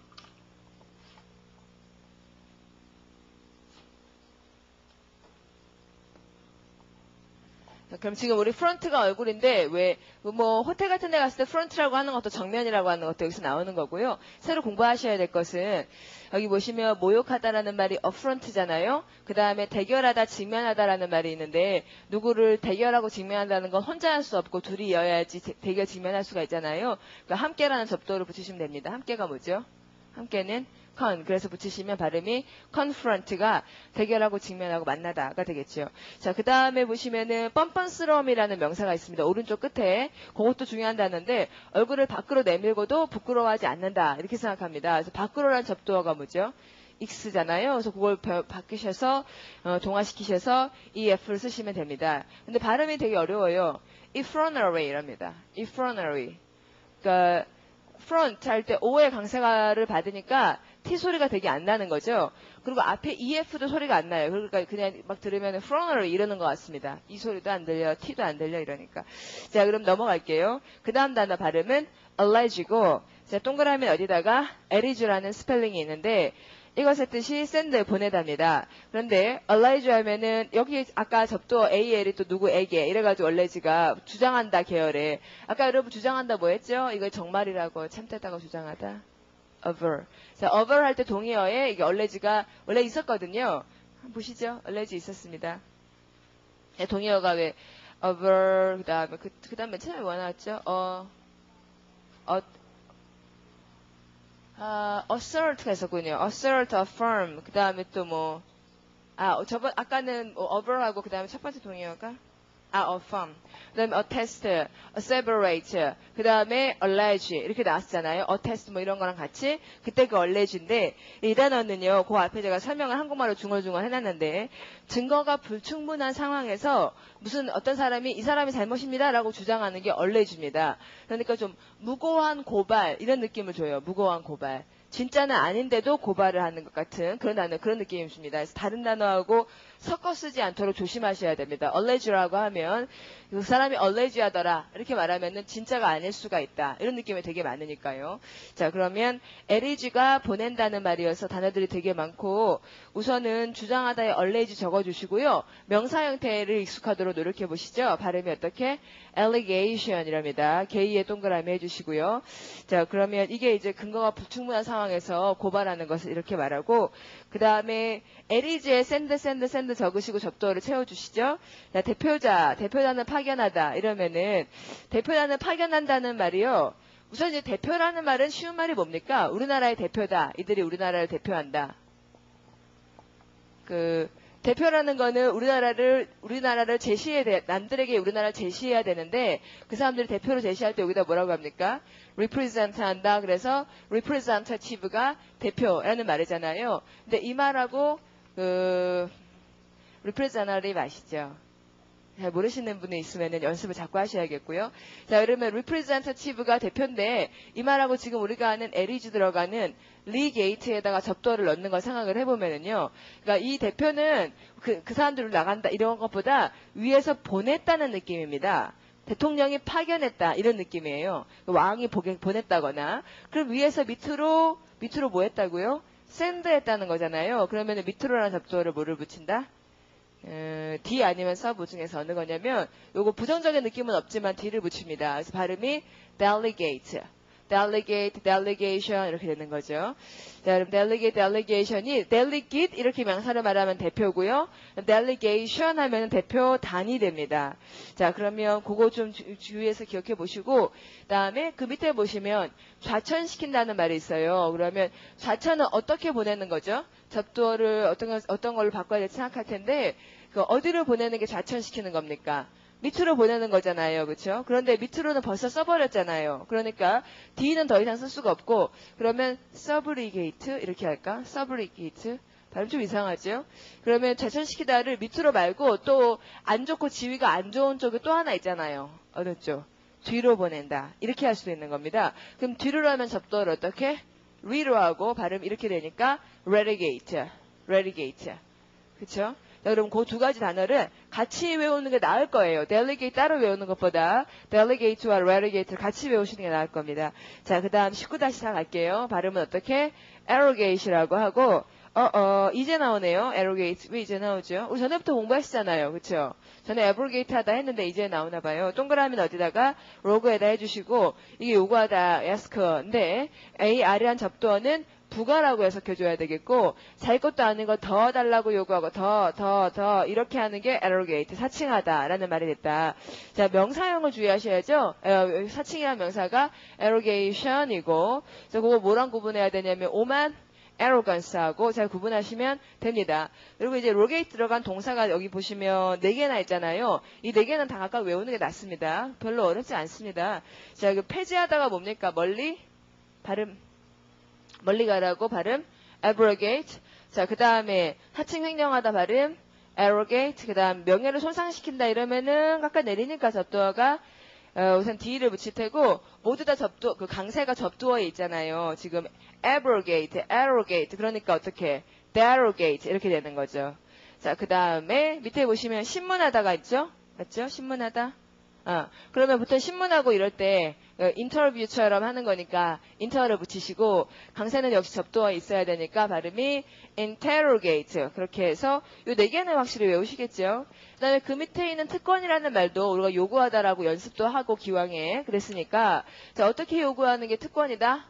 그럼 지금 우리 프런트가 얼굴인데 왜 뭐 호텔 같은 데 갔을 때 프런트라고 하는 것도 정면이라고 하는 것도 여기서 나오는 거고요. 새로 공부하셔야 될 것은 여기 보시면 모욕하다라는 말이 affront잖아요. 그 다음에 대결하다, 직면하다라는 말이 있는데 누구를 대결하고 직면한다는 건 혼자 할 수 없고 둘이여야지 대결, 직면할 수가 있잖아요. 그러니까 함께라는 접두어를 붙이시면 됩니다. 함께가 뭐죠? 함께는 그래서 붙이시면 발음이 confront가 대결하고 직면하고 만나다가 되겠죠. 자, 그 다음에 보시면은 뻔뻔스러움이라는 명사가 있습니다. 오른쪽 끝에. 그것도 중요한 단어인데 얼굴을 밖으로 내밀고도 부끄러워하지 않는다. 이렇게 생각합니다. 그래서 밖으로라는 접두어가 뭐죠? X잖아요. 그래서 그걸 바뀌셔서 동화시키셔서 EF를 쓰시면 됩니다. 근데 발음이 되게 어려워요. effrontery랍니다. effrontery. 그러니까 front 할 때 O의 강세가를 받으니까 T 소리가 되게 안 나는 거죠. 그리고 앞에 EF도 소리가 안 나요. 그러니까 그냥 막 들으면 frontery 이러는 것 같습니다. 이 소리도 안 들려, T도 안 들려 이러니까. 자, 그럼 넘어갈게요. 그 다음 단어 발음은 allege고 자, 동그라미 어디다가 allege라는 스펠링이 있는데 이것의 뜻이 send 보내답니다. 그런데 allege 하면은 여기 아까 접두어 AL이 또 누구에게 이래가지고 allege가 주장한다 계열에 아까 여러분 주장한다 뭐 했죠? 이거 정말이라고 참됐다고 주장하다. aver. 자, aver 할 때 동의어에 이게 allege가 원래 있었거든요. 보시죠. allege 있었습니다. 네, 동의어가 왜 aver 그다음에 그다음 맨 처음에 뭐 나왔죠? assert가 있었군요. assert, affirm. 그 다음에 또 뭐, 아까는 aver하고 그 다음에 첫 번째 동의어가 affirm. 그 다음에 attest, asseverate, 그 다음에 allege 이렇게 나왔잖아요. attest 뭐 이런 거랑 같이 그때 그 allege인데 이 단어는요. 그 앞에 제가 설명을 한국말로 중얼중얼 해놨는데 증거가 불충분한 상황에서 무슨 어떤 사람이 이 사람이 잘못입니다 라고 주장하는 게 allege입니다. 그러니까 좀 무고한 고발 이런 느낌을 줘요. 무고한 고발. 진짜는 아닌데도 고발을 하는 것 같은 그런 단어, 그런 느낌이 줍니다. 그래서 다른 단어하고 섞어 쓰지 않도록 조심하셔야 됩니다. allege라고 하면 그 사람이 allege 하더라 이렇게 말하면은 진짜가 아닐 수가 있다. 이런 느낌이 되게 많으니까요. 자, 그러면 allege가 보낸다는 말이어서 단어들이 되게 많고 우선은 주장하다에 allege 적어주시고요. 명사 형태를 익숙하도록 노력해 보시죠. 발음이 어떻게? allegation이랍니다. 게이에 동그라미 해주시고요. 자, 그러면 이게 이제 근거가 불충분한 상황에서 고발하는 것을 이렇게 말하고 그 다음에 allege에 send 적으시고 접두어를 채워주시죠. 자, 대표자는 파견하다 이러면은 대표자는 파견한다는 말이요. 우선 이제 대표라는 말은 쉬운 말이 뭡니까? 우리나라의 대표다. 이들이 우리나라를 대표한다. 대표라는 거는 우리나라를 남들에게 우리나라를 제시해야 되는데 그 사람들이 대표로 제시할 때 여기다 뭐라고 합니까? represent 한다. 그래서 representative가 대표라는 말이잖아요. 근데 이 말하고 representative 아시죠? 잘 모르시는 분이 있으면 연습을 자꾸 하셔야겠고요. 자, 그러면 representative가 대표인데 이 말하고 지금 우리가 하는 allege 들어가는 legate에다가 접두어를 넣는 걸 생각을 해보면은요. 그러니까 이 대표는 그 사람들을 나간다 이런 것보다 위에서 보냈다는 느낌입니다. 대통령이 파견했다 이런 느낌이에요. 왕이 보냈다거나 그럼 위에서 밑으로 뭐 했다고요? send 했다는 거잖아요. 그러면 밑으로라는 접두어를 뭐를 붙인다? D 아니면 sub 중에서 어느 거냐면 요거 부정적인 느낌은 없지만 D를 붙입니다. 그래서 발음이 delegate, delegation 이렇게 되는 거죠. 자, 그럼 delegation이 delegate 이렇게 명사를 말하면 대표고요. delegation 하면 대표단이 됩니다. 자, 그러면 그거 좀 주의해서 기억해 보시고 그다음에 그 밑에 보시면 좌천시킨다는 말이 있어요. 그러면 좌천은 어떻게 보내는 거죠? 접두어를 어떤 걸로 바꿔야 될지 생각할 텐데 어디로 보내는 게 좌천시키는 겁니까? 밑으로 보내는 거잖아요. 그렇죠? 그런데 밑으로는 벌써 써버렸잖아요. 그러니까 D는 더 이상 쓸 수가 없고 그러면 subrogate 이렇게 할까? subrogate 발음 좀 이상하죠? 그러면 좌천시키다를 밑으로 말고 또 안 좋고 지위가 안 좋은 쪽에 또 하나 있잖아요. 어느 쪽? 뒤로 보낸다. 이렇게 할 수도 있는 겁니다. 그럼 뒤로 하면 접두어를 어떻게? 위로 하고 발음 이렇게 되니까 relegate. 그쵸? 자, 그럼 그 두 가지 단어를 같이 외우는 게 나을 거예요. delegate 따로 외우는 것보다 delegate와 relegate를 같이 외우시는 게 나을 겁니다. 자, 그 다음 19-4 갈게요. 발음은 어떻게? arrogate라고 하고 이제 나오네요. arrogate. 왜 이제 나오죠? 우리 전에부터 공부하시잖아요. 그쵸? 전에 abrogate 하다 했는데 이제 나오나 봐요. 동그라미는 어디다가 로그에다 해주시고 이게 요구하다 ask인데 AR이란 접두어는 부가라고 해석해줘야 되겠고 자기 것도 아닌 거 더 달라고 요구하고 더 이렇게 하는 게 arrogate, 사칭하다라는 말이 됐다. 자, 명사형을 주의하셔야죠. 사칭이라는 명사가 arrogation이고 그래서 그거 뭐랑 구분해야 되냐면 오만 arrogance하고 잘 구분하시면 됩니다. 그리고 이제 rogate 들어간 동사가 여기 보시면 4개나 있잖아요. 이 4개는 다 각각 외우는 게 낫습니다. 별로 어렵지 않습니다. 자, 폐지하다가 뭡니까? 멀리 가라고 발음 abrogate. 자, 그 다음에 사칭 횡령하다 발음 arrogate. 그 다음 명예를 손상시킨다 이러면은 깎아 내리니까 접두어가 우선 D를 붙일 테고 모두 다 그 강세가 접두어에 있잖아요. 지금 abrogate, arrogate 그러니까 어떻게 derogate 이렇게 되는 거죠. 자, 그 다음에 밑에 보시면 신문하다가 있죠? 맞죠? 신문하다. 그러면 보통 신문하고 이럴 때 인터뷰처럼 하는 거니까 인터를 붙이시고 강세는 역시 접두어에 있어야 되니까 발음이 interrogate 그렇게 해서 이 4개는 확실히 외우시겠죠. 그 다음에 그 밑에 있는 특권이라는 말도 우리가 요구하다라고 연습도 하고 기왕에 그랬으니까 자, 어떻게 요구하는 게 특권이다?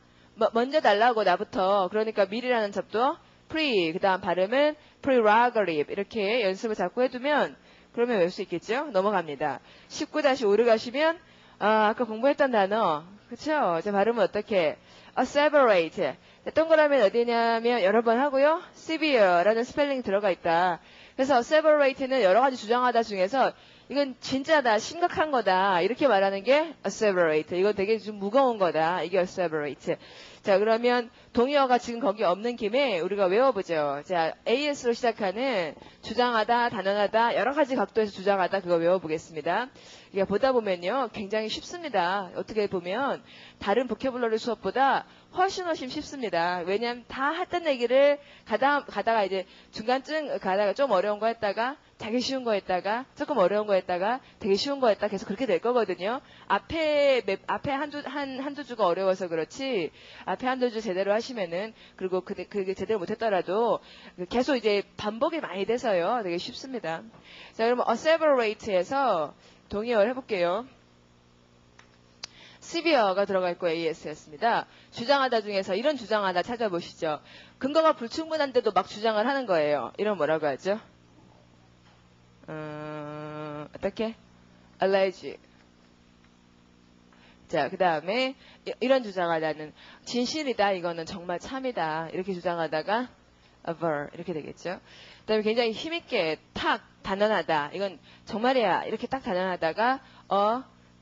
먼저 달라고 나부터 그러니까 미리라는 접두어 pre 그 다음 발음은 prerogative 이렇게 연습을 자꾸 해두면 그러면 외울 수 있겠죠? 넘어갑니다. 19-5를 가시면 아까 공부했던 단어 그쵸? 자, 발음은 어떻게? asseverate 동그라미는 어디냐면 여러 번 하고요. severe라는 스펠링이 들어가 있다. 그래서 asseverate는 여러 가지 주장하다 중에서 이건 진짜다, 심각한 거다 이렇게 말하는 게 asseverate. 이건 되게 좀 무거운 거다. 이게 asseverate. 자, 그러면 동의어가 지금 거기 없는 김에 우리가 외워보죠. 자, AS로 시작하는 주장하다, 단언하다, 여러 가지 각도에서 주장하다 그거 외워보겠습니다. 이게 보다 보면요 굉장히 쉽습니다. 어떻게 보면 다른 보캐블러리 수업보다 훨씬 쉽습니다. 왜냐하면 다 했던 얘기를 가다가 이제 중간쯤 가다가 좀 어려운 거 했다가 되게 쉬운 거 했다가 조금 어려운 거 했다가 되게 쉬운 거 했다가 계속 그렇게 될 거거든요. 앞에 한두 주가 어려워서 그렇지 앞에 한두 주 제대로 하시면은 그리고 그게 제대로 못했더라도 계속 이제 반복이 많이 돼서요 되게 쉽습니다. 자, 그러면 asseverate에서 동의어를 해볼게요. severe가 들어가 있고 AS였습니다. 주장하다 중에서 이런 주장하다 찾아보시죠. 근거가 불충분한데도 막 주장을 하는 거예요. 이런 뭐라고 하죠? 어떻게? allege. 자, 그 다음에 이런 주장하다는 진실이다. 이거는 정말 참이다. 이렇게 주장하다가 aver 이렇게 되겠죠. 그 다음에 굉장히 힘있게 탁 단언하다. 이건 정말이야. 이렇게 딱 단언하다가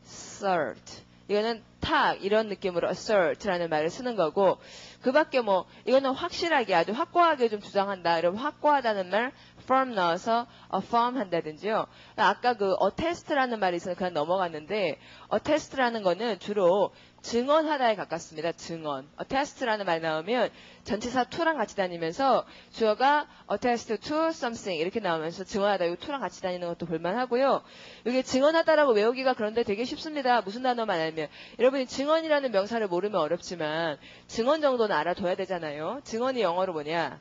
assert. 이거는 탁 이런 느낌으로 assert라는 말을 쓰는 거고 그 밖에 뭐 이거는 확실하게 아주 확고하게 좀 주장한다. 이러면 확고하다는 말 firm 넣어서 affirm 한다든지요. 아까 그 attest라는 말이 있어서 그냥 넘어갔는데 attest라는 거는 주로 증언하다에 가깝습니다. 증언. attest라는 말 나오면 전치사 to랑 같이 다니면서 주어가 attest to something 이렇게 나오면서 증언하다 이 to랑 같이 다니는 것도 볼만하고요. 이게 증언하다라고 외우기가 그런데 되게 쉽습니다. 무슨 단어만 알면. 여러분이 증언이라는 명사를 모르면 어렵지만 증언 정도는 알아둬야 되잖아요. 증언이 영어로 뭐냐?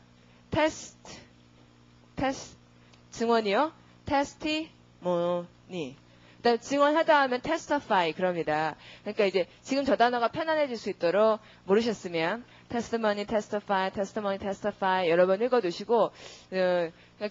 test. 증언이요? testimony. 그다음 증언하다 하면 testify 그럽니다. 그러니까 이제 지금 저 단어가 편안해질 수 있도록 모르셨으면 testimony, testify 여러 번 읽어두시고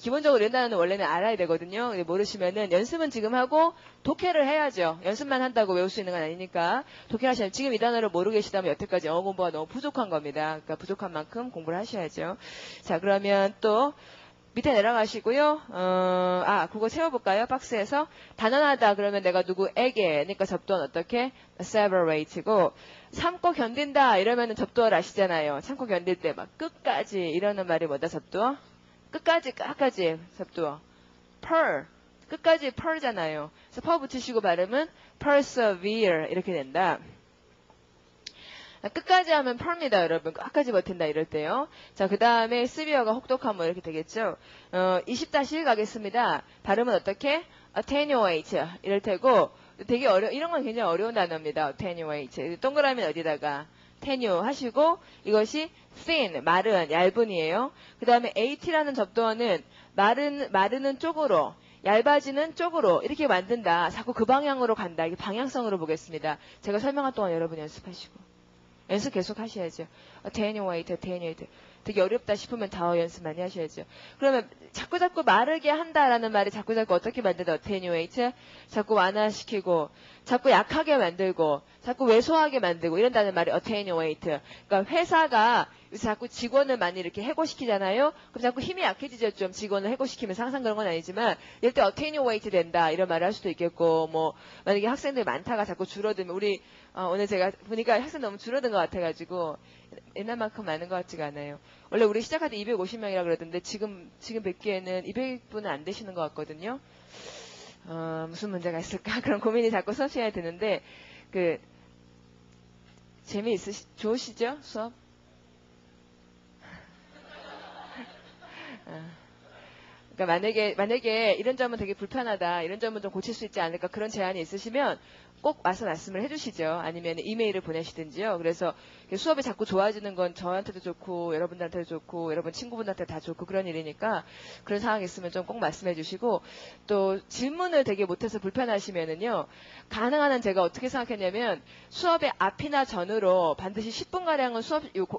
기본적으로 이런 단어는 원래는 알아야 되거든요. 모르시면은 연습은 지금 하고 독해를 해야죠. 연습만 한다고 외울 수 있는 건 아니니까 독해를 하시면 지금 이 단어를 모르고 계시다면 여태까지 영어 공부가 너무 부족한 겁니다. 그러니까 부족한 만큼 공부를 하셔야죠. 자, 그러면 또 밑에 내려가시고요. 그거 채워볼까요? 박스에서. 단언하다 그러면 내가 누구에게, 그러니까 접두어는 어떻게? asseverate고 참고 견딘다 이러면은 접두어를 아시잖아요. 참고 견딜 때 막 끝까지 이러는 말이 뭐다 접두어? 끝까지 접두어. 끝까지 per잖아요. 그래서 per 붙이시고 발음은 persevere 이렇게 된다. 끝까지 하면 per입니다, 여러분. 끝까지 버틴다 이럴 때요. 자, 그 다음에 severe가 혹독한 뭐 이렇게 되겠죠. 20-1 가겠습니다. 발음은 어떻게? attenuate 이럴 테고 되게 이런 건 굉장히 어려운 단어입니다. attenuate. 동그라미는 어디다가 테뉴 하시고 이것이 thin 마른 얇은이에요. 그 다음에 at라는 접두어는 마르는 쪽으로 얇아지는 쪽으로 이렇게 만든다. 자꾸 그 방향으로 간다. 이게 방향성으로 보겠습니다. 제가 설명할 동안 여러분 연습하시고. 연습 계속 하셔야죠. attenuate. 되게 어렵다 싶으면 다 연습 많이 하셔야죠. 그러면 자꾸 마르게 한다라는 말이 자꾸 어떻게 만든다? attenuate. 자꾸 완화시키고, 자꾸 약하게 만들고, 자꾸 왜소하게 만들고 이런다는 말이 attenuate. 그러니까 회사가 자꾸 직원을 많이 이렇게 해고시키잖아요. 그럼 자꾸 힘이 약해지죠. 좀 직원을 해고시키면서 항상 그런 건 아니지만 이럴 때 attenuate 된다 이런 말을 할 수도 있겠고 뭐 만약에 학생들 많다가 자꾸 줄어들면 우리 오늘 제가 보니까 학생 너무 줄어든 것 같아가지고 옛날만큼 많은 것 같지가 않아요. 원래 우리 시작할 때 250명이라 그러던데 지금 뵙기에는 200분은 안 되시는 것 같거든요. 무슨 문제가 있을까 그런 고민이 자꾸 수업 시간에 드는데 좋으시죠 수업? 그러니까 만약에 이런 점은 되게 불편하다, 이런 점은 좀 고칠 수 있지 않을까 그런 제안이 있으시면 꼭 와서 말씀을 해주시죠. 아니면 이메일을 보내시든지요. 그래서 수업이 자꾸 좋아지는 건 저한테도 좋고 여러분들한테도 좋고 여러분 친구분한테 다 좋고 그런 일이니까 그런 상황이 있으면 좀 꼭 말씀해 주시고 또 질문을 되게 못해서 불편하시면은요. 가능한 한 제가 어떻게 생각했냐면 수업의 앞이나 전으로 반드시 10분가량은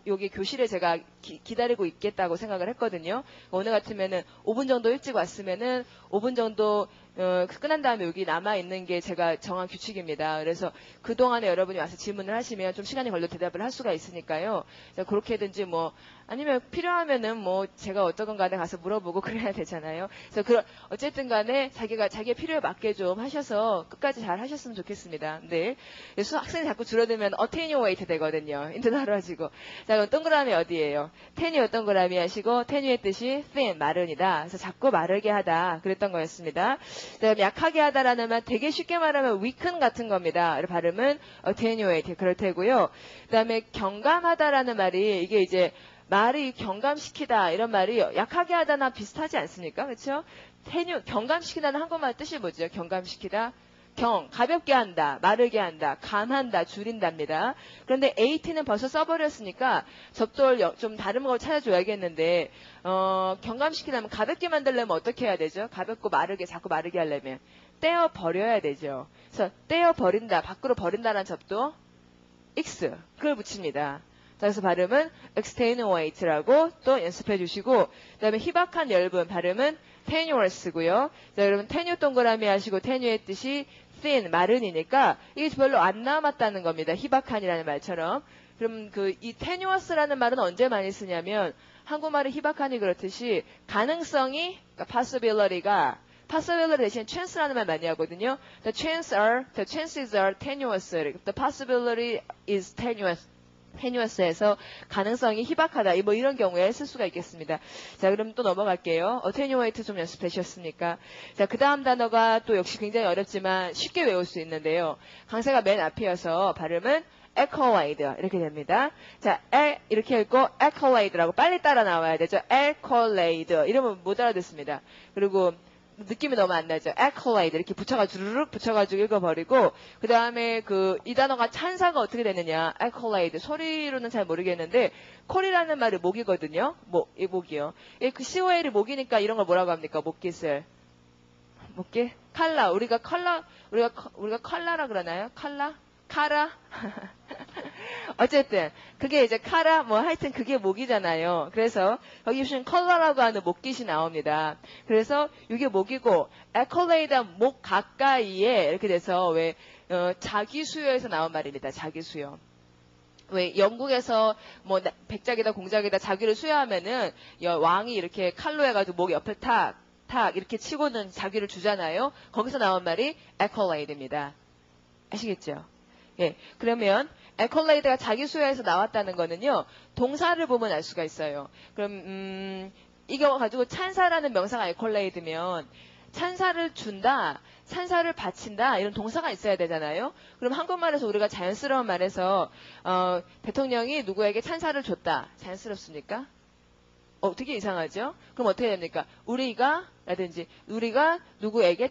여기 교실에 제가 기다리고 있겠다고 생각을 했거든요. 오늘 같으면은 5분 정도 일찍 왔으면은 5분 정도 끝난 다음에 여기 남아있는 게 제가 정한 규칙입니다. 그래서 그동안에 여러분이 와서 질문을 하시면 좀 시간이 걸려 대답을 할 수가 있으니까요. 그렇게든지 뭐, 아니면 필요하면은 뭐, 제가 어떤 간에 가서 물어보고 그래야 되잖아요. 그래서 어쨌든 간에 자기의 필요에 맞게 좀 하셔서 끝까지 잘 하셨으면 좋겠습니다. 네. 학생이 자꾸 줄어들면 attenuate 되거든요. 인도 나눠지고. 자, 그럼 동그라미 어디예요? 테뉴 동그라미 하시고, 테뉴의 뜻이 thin, 마른이다. 그래서 자꾸 마르게 하다. 그랬던 거였습니다. 그다음에 약하게 하다라는 말 되게 쉽게 말하면 weaken 같은 겁니다. 발음은 attenuate 그럴 테고요. 그다음에 경감하다라는 말이 이게 이제 말이 경감시키다 이런 말이 약하게 하다나 비슷하지 않습니까? 그렇죠? 경감시키다는 한국말 뜻이 뭐죠? 경감시키다. 가볍게 한다, 마르게 한다, 감한다, 줄인답니다. 그런데 AT는 벌써 써버렸으니까 접두를 좀 다른 걸 찾아줘야겠는데, 경감시키려면 가볍게 만들려면 어떻게 해야 되죠? 가볍고 자꾸 마르게 하려면. 떼어버려야 되죠. 그래서 떼어버린다, 밖으로 버린다라는 접두, X, 그걸 붙입니다. 그래서 발음은 extenuate라고 또 연습해 주시고, 그 다음에 희박한 엷은 발음은 tenuous고요. 자, 여러분 테뉴 동그라미 하시고 테뉴의 뜻이 thin, 마른이니까 이게 별로 안 남았다는 겁니다. 희박한이라는 말처럼. 그럼 이 tenuous라는 말은 언제 많이 쓰냐면 한국말의 희박한이 그렇듯이 가능성이, 그러니까 possibility 대신 chance라는 말 많이 하거든요. The chances are tenuous. The possibility is tenuous에서 가능성이 희박하다. 뭐 이런 경우에 쓸 수가 있겠습니다. 자, 그럼 또 넘어갈게요. attenuate 좀 연습해 주셨습니까? 자, 그 다음 단어가 또 역시 굉장히 어렵지만 쉽게 외울 수 있는데요. 강세가 맨 앞이어서 발음은 accolade 이렇게 됩니다. 자, 이렇게 읽고 accolade라고 빨리 따라 나와야 되죠. accolade 이러면 못 알아듣습니다. 그리고 느낌이 너무 안 나죠. accolade 이렇게 붙여가지고 읽어버리고 그 다음에 이 단어가 찬사가 어떻게 되느냐. accolade 소리로는 잘 모르겠는데 콜이라는 말이 목이거든요. 목이요. COL이 목이니까 이런 걸 뭐라고 합니까? 목깃을. 목깃? 우리가 컬라라 그러나요? 카라? 어쨌든 그게 이제 카라 하여튼 그게 목이잖아요. 그래서 여기 보시면 컬러라고 하는 목깃이 나옵니다. 그래서 이게 목이고 accolade 목 가까이에 이렇게 돼서 왜 자기 수요에서 나온 말입니다. 자기 수요. 왜 영국에서 백작이다 공작이다 자기를 수여하면은 왕이 이렇게 칼로 해가지고 목 옆에 탁 이렇게 치고는 자기를 주잖아요. 거기서 나온 말이 accolade입니다. 아시겠죠? 예, 그러면 accolade가 자기 수요에서 나왔다는 거는요. 동사를 보면 알 수가 있어요. 그럼 이거 가지고 찬사라는 명사가 accolade면 찬사를 준다, 찬사를 바친다 이런 동사가 있어야 되잖아요. 그럼 한국말에서 우리가 자연스러운 말에서 대통령이 누구에게 찬사를 줬다. 자연스럽습니까? 되게 이상하죠? 그럼 어떻게 됩니까? 우리가 누구에게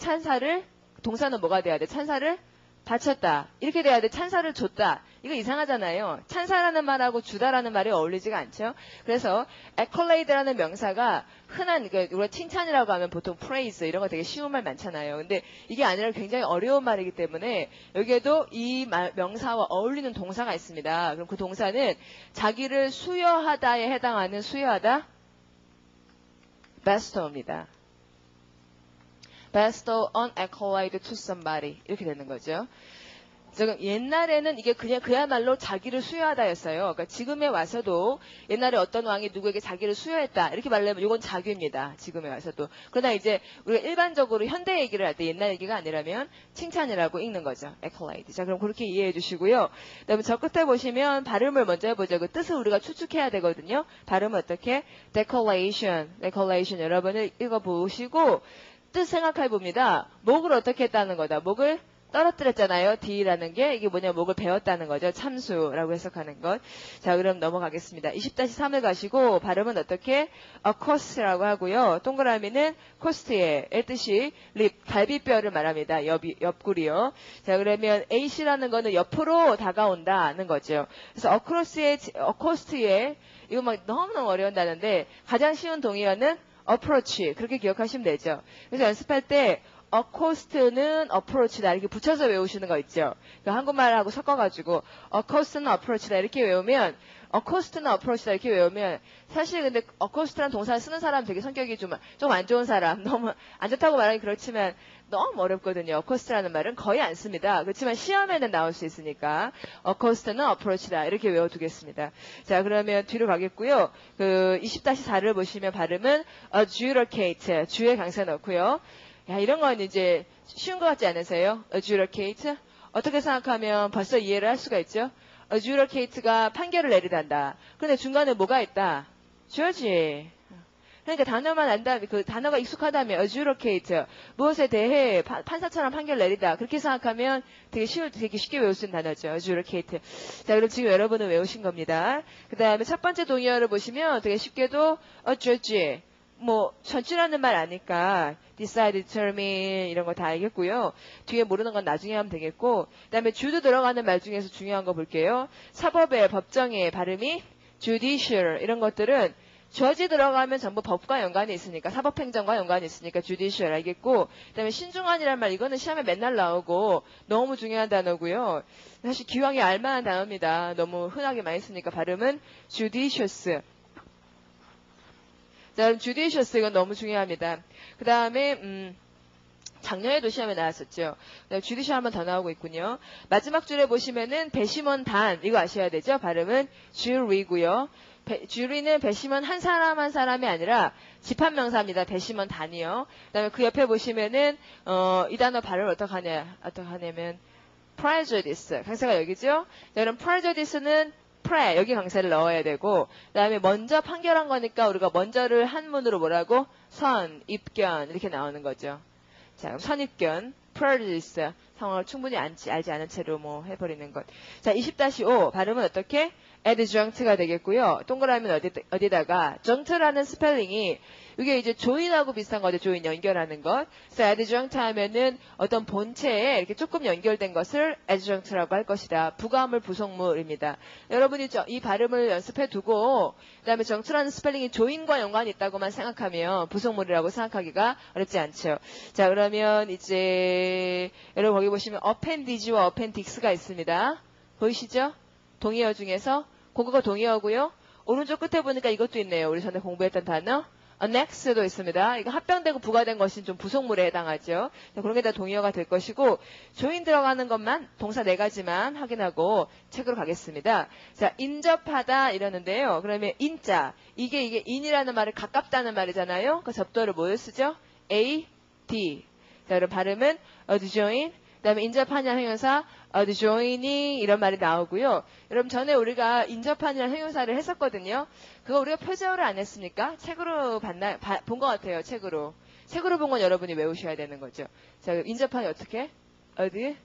동사는 뭐가 돼야 돼? 찬사를 바쳤다. 이렇게 돼야 돼. 찬사를 줬다. 이거 이상하잖아요. 찬사라는 말하고 주다라는 말이 어울리지가 않죠. 그래서 accolade라는 명사가 흔한 우리가 칭찬이라고 하면 보통 praise 이런 거 되게 쉬운 말 많잖아요. 근데 이게 아니라 굉장히 어려운 말이기 때문에 여기에도 이 명사와 어울리는 동사가 있습니다. 그럼 그 동사는 자기를 수여하다에 해당하는 수여하다 bestow입니다. bestow an accolade to somebody 이렇게 되는 거죠. 지금 옛날에는 이게 그야말로 자기를 수여하다였어요. 그러니까 지금에 와서도 옛날에 어떤 왕이 누구에게 자기를 수여했다 이렇게 말하면 이건 자규입니다. 지금에 와서도. 그러나 이제 우리가 일반적으로 현대 얘기를 할 때 옛날 얘기가 아니라면 칭찬이라고 읽는 거죠. accolade. 자, 그럼 그렇게 이해해 주시고요. 그다음에 저 끝에 보시면 발음을 먼저 해보죠. 그 뜻을 우리가 추측해야 되거든요. 발음은 어떻게? decollation 여러분을 읽어보시고 뜻 생각해 봅니다. 목을 어떻게 했다는 거다. 목을 떨어뜨렸잖아요. D라는 게 이게 뭐냐 목을 베었다는 거죠. 참수라고 해석하는 것. 자, 그럼 넘어가겠습니다. 20-3을 가시고 발음은 어떻게? accost라고 하고요. 동그라미는 cost의 뜻이 갈비뼈를 말합니다. 옆구리요. 자, 그러면 ac라는 거는 옆으로 다가온다는 거죠. 그래서 accost의 이거 너무너무 어려운 단어인데 가장 쉬운 동의어는 approach 그렇게 기억하시면 되죠. 그래서 연습할 때 accost는 approach다 이렇게 붙여서 외우시는 거 있죠. 한국말하고 섞어가지고 accost는 approach다 이렇게 외우면 accost나 approach다 이렇게 외우면 사실 근데 accost라는 동사를 쓰는 사람 되게 성격이 좀 안 좋은 사람, 너무 안 좋다고 말하기 그렇지만 너무 어렵거든요. accost라는 말은 거의 안 씁니다. 그렇지만 시험에는 나올 수 있으니까 accost나 approach다 이렇게 외워두겠습니다. 자, 그러면 뒤로 가겠고요. 그 20-4를 보시면 발음은 adjudicate, 주에 강사 넣고요. 야, 이런 건 이제 쉬운 것 같지 않으세요? adjudicate? 어떻게 생각하면 벌써 이해를 할 수가 있죠? adjudicate가 판결을 내리단다. 그런데 중간에 뭐가 있다? judge. 그러니까 단어만 안다면, 그 단어가 익숙하다면 adjudicate, 무엇에 대해 판사처럼 판결 내리다. 그렇게 생각하면 되게 쉽게 외울 수 있는 단어죠. adjudicate. 자, 그럼 지금 여러분은 외우신 겁니다. 그 다음에 첫 번째 동의어를 보시면 되게 쉽게도 judge. 뭐 전치라는 말 아니까 decide, determine 이런 거 다 알겠고요. 뒤에 모르는 건 나중에 하면 되겠고, 그 다음에 주도 들어가는 말 중에서 중요한 거 볼게요. 사법의, 법정의 발음이 judicial 이런 것들은 judge 들어가면 전부 법과 연관이 있으니까, 사법행정과 연관이 있으니까 judicial 알겠고, 그 다음에 신중한이란 말, 이거는 시험에 맨날 나오고 너무 중요한 단어고요. 사실 기왕에 알만한 단어입니다. 너무 흔하게 많이 쓰니까 발음은 judicious. 자, judicious 이건 너무 중요합니다. 그 다음에 작년에도 시험에 나왔었죠. judicial 한 번 더 나오고 있군요. 마지막 줄에 보시면은 배심원 단 이거 아셔야 되죠. 발음은 jury고요. jury는 배심원 한 사람 한 사람이 아니라 집합명사입니다. 배심원 단이요. 그다음에 그 옆에 보시면은 이 단어 발음을 어떻게 하냐면 prejudice 강사가 여기죠. 자, 그럼 prejudice는 여기 강세를 넣어야 되고, 그 다음에 먼저 판결한 거니까 우리가 먼저를 한문으로 뭐라고? 선입견 이렇게 나오는 거죠. 자, 그럼 선입견, prejudice 상황을 충분히 알지 않은 채로 뭐 해버리는 것. 자, 20-5 발음은 어떻게? adjunct가 되겠고요. 동그라미는 어디다가 junct라는 스펠링이 이게 이제 join하고 비슷한 거죠. join 연결하는 것. 그래서 adjunct 하면은 어떤 본체에 이렇게 조금 연결된 것을 adjunct라고 할 것이다. 부가물 부속물입니다. 여러분이 이 발음을 연습해 두고 그다음에 junct라는 스펠링이 join과 연관이 있다고만 생각하면 부속물이라고 생각하기가 어렵지 않죠. 자, 그러면 이제 여러분 거기 보시면 appendage와 appendix가 있습니다. 보이시죠? 동의어 중에서 그거가 동의어고요. 오른쪽 끝에 보니까 이것도 있네요. 우리 전에 공부했던 단어. annex도 있습니다. 이거 합병되고 부과된 것이 좀 부속물에 해당하죠. 그런 게 다 동의어가 될 것이고, join 들어가는 것만 동사 4가지만 확인하고 책으로 가겠습니다. 자, 인접하다 이러는데요. 그러면 인자, 이게 in이라는 말을 가깝다는 말이잖아요. 그 접두어를 뭐를 쓰죠? A, D. 자, 그럼 발음은 adjoin. 그 다음에 인접하냐 형용사 adjoining 이런 말이 나오고요. 여러분 전에 우리가 인접하냐는 형용사를 했었거든요. 그거 우리가 표제어를 안 했습니까? 책으로 봤나요? 본 것 같아요. 책으로 본 건 여러분이 외우셔야 되는 거죠. 자, 인접하냐 어떻게? adjacent.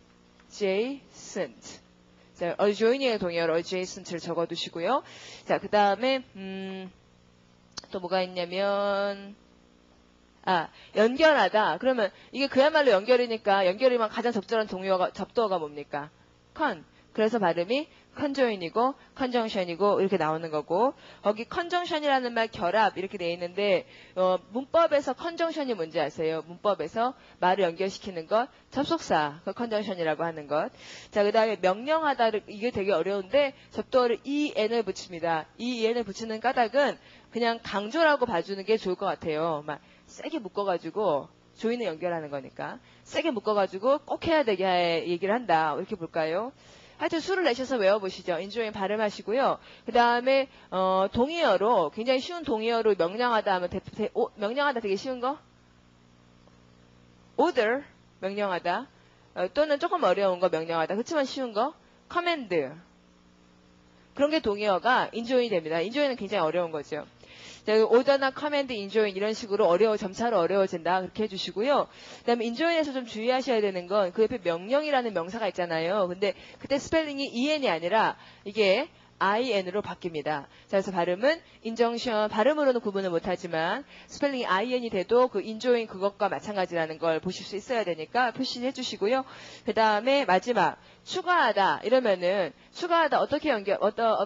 자, adjoining의 동의어로 adjacent를 적어두시고요. 자, 그 다음에 또 뭐가 있냐면 연결하다. 그러면 이게 그야말로 연결이니까 연결이면 가장 적절한 접두어가 뭡니까? 그래서 발음이 conjoin이고 conjunction이고 이렇게 나오는 거고, 거기 conjunction이라는 말 결합 이렇게 돼 있는데 문법에서 conjunction이 뭔지 아세요? 문법에서 말을 연결시키는 것, 접속사, 그 conjunction이라고 하는 것. 자, 그 다음에 명령하다, 이게 되게 어려운데 접두어를 en을 붙입니다. 이 en을 붙이는 까닭은 그냥 강조라고 봐주는 게 좋을 것 같아요. 막 세게 묶어가지고 조인을 연결하는 거니까 세게 묶어가지고 꼭 해야 되게 얘기를 한다. 이렇게 볼까요? 하여튼 수를 내셔서 외워보시죠. 인조인 발음하시고요. 그 다음에 동의어로 굉장히 쉬운 동의어로 명령하다 하면 명령하다 되게 쉬운 거? order 명령하다. 또는 조금 어려운 거 명령하다. 그렇지만 쉬운 거? command. 그런 게 동의어가 인조인이 됩니다. 인조인은 굉장히 어려운 거죠. 오더나 커맨드, 인조인 이런 식으로 점차로 어려워진다. 그렇게 해주시고요. 그 다음에 인조인에서 좀 주의하셔야 되는 건 그 옆에 명령이라는 명사가 있잖아요. 근데 그때 스펠링이 en이 아니라 이게 in으로 바뀝니다. 자, 그래서 발음은 인정션, 발음으로는 구분을 못하지만 스펠링이 in이 돼도 그 인조인 그것과 마찬가지라는 걸 보실 수 있어야 되니까 표시해 주시고요. 그 다음에 마지막 추가하다 이러면은 추가하다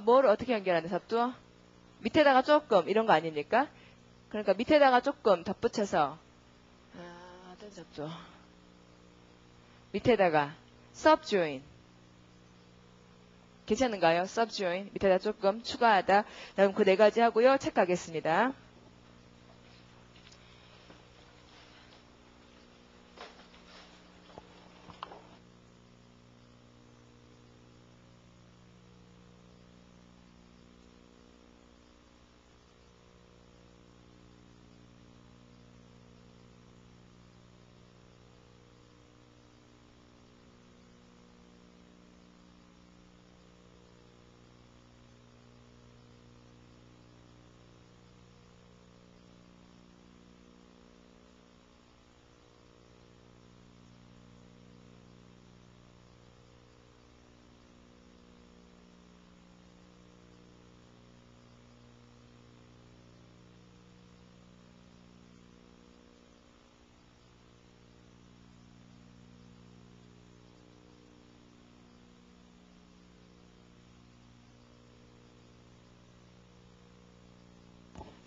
뭘 어떻게 연결하는 접두어? 밑에다가 조금 이런 거 아닙니까? 그러니까 밑에다가 조금 덧붙여서 어떤 접두어? 밑에다가 subjoin 괜찮은가요? subjoin 밑에다 조금 추가하다. 다음 그 네 가지 하고요. 체크하겠습니다.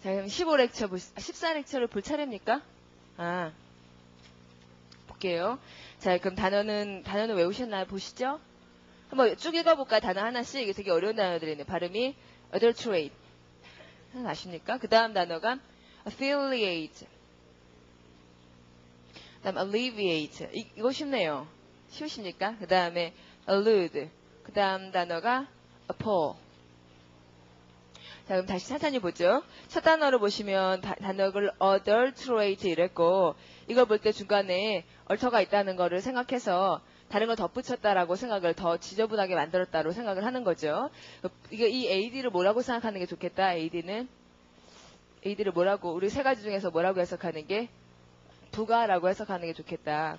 자, 그럼 15렉처, 14렉처를 볼 차례입니까? 아, 볼게요. 자, 그럼 단어는 외우셨나요? 보시죠. 한번 쭉 읽어볼까요? 단어 하나씩. 이게 되게 어려운 단어들이네요. 발음이 adulterate. 아십니까? 그 다음 단어가 affiliate. 그 다음 alleviate. 이거 쉽네요. 쉬우십니까? 그 다음에 allude. 그 다음 단어가 appall. 자, 그럼 다시 천천히 보죠. 첫 단어로 보시면 단어를 adulterate 이랬고, 이걸 볼 때 중간에 얼터가 있다는 거를 생각해서 다른 걸 덧붙였다라고 생각을 더 지저분하게 만들었다고 생각을 하는 거죠. 이 AD를 뭐라고 생각하는 게 좋겠다, AD는? AD를 뭐라고, 우리 세 가지 중에서 뭐라고 해석하는 게? 부가라고 해석하는 게 좋겠다.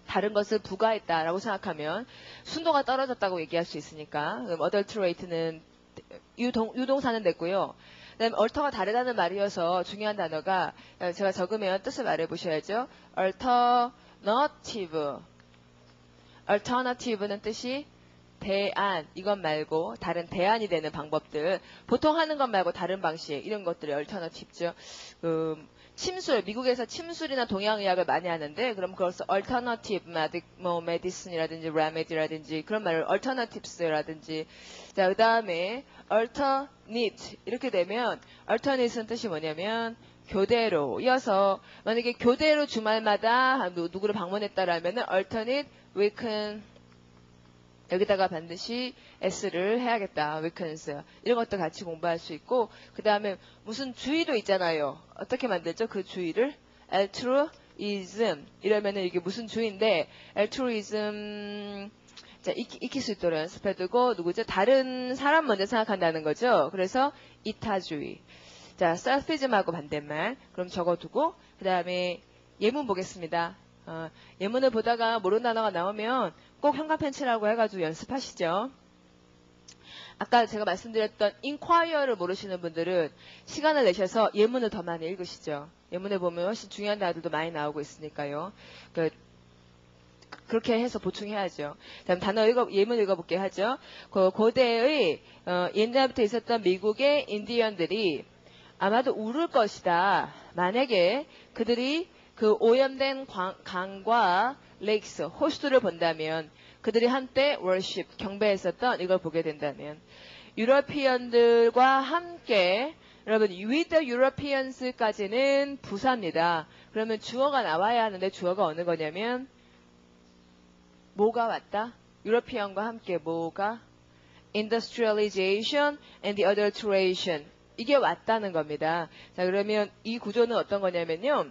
다른 것을 부가했다라고 생각하면 순도가 떨어졌다고 얘기할 수 있으니까. 그럼 adulterate는 유동사는 됐고요. 그다음에 얼터가 다르다는 말이어서 중요한 단어가 제가 적으면 뜻을 말해보셔야죠. alternative. alternative는 뜻이 대안, 이것 말고 다른 대안이 되는 방법들. 보통 하는 것 말고 다른 방식, 이런 것들이 alternative죠. 침술, 미국에서 침술이나 동양의학을 많이 하는데, 그럼 그것을 alternative medicine이라든지 remedy라든지 그런 말을 alternatives라든지. 자, 그 다음에 alternate 이렇게 되면 alternate는 뜻이 뭐냐면 교대로 이어서 만약에 교대로 주말마다 누구를 방문했다라면은 alternate weekend 여기다가 반드시 S를 해야겠다. weekends. 이런 것도 같이 공부할 수 있고, 그 다음에 무슨 주의도 있잖아요. 어떻게 만들죠? 그 주의를? altruism. 이러면은 이게 무슨 주의인데, altruism, 자, 익힐 수 있도록 연습해두고, 누구죠? 다른 사람 먼저 생각한다는 거죠. 그래서 이타주의. 자, selfism하고 반대말. 그럼 적어두고, 그 다음에 예문 보겠습니다. 예문을 보다가 모르는 단어가 나오면 꼭 형광펜치라고 해가지고 연습하시죠. 아까 제가 말씀드렸던 inquire를 모르시는 분들은 시간을 내셔서 예문을 더 많이 읽으시죠. 예문에 보면 훨씬 중요한 단어들도 많이 나오고 있으니까요. 그렇게 해서 보충해야죠. 다음 예문 읽어볼게 하죠. 고대의 옛날부터 있었던 미국의 인디언들이 아마도 울을 것이다. 만약에 그들이 그 오염된 강과 레이크스, 호수를 본다면 그들이 한때 worship, 경배했었던 이걸 보게 된다면 유러피언들과 함께 여러분 with the Europeans까지는 부사입니다. 그러면 주어가 나와야 하는데 주어가 어느 거냐면 뭐가 왔다? 유러피언과 함께 뭐가? industrialization and the adulteration. 이게 왔다는 겁니다. 자, 그러면 이 구조는 어떤 거냐면요.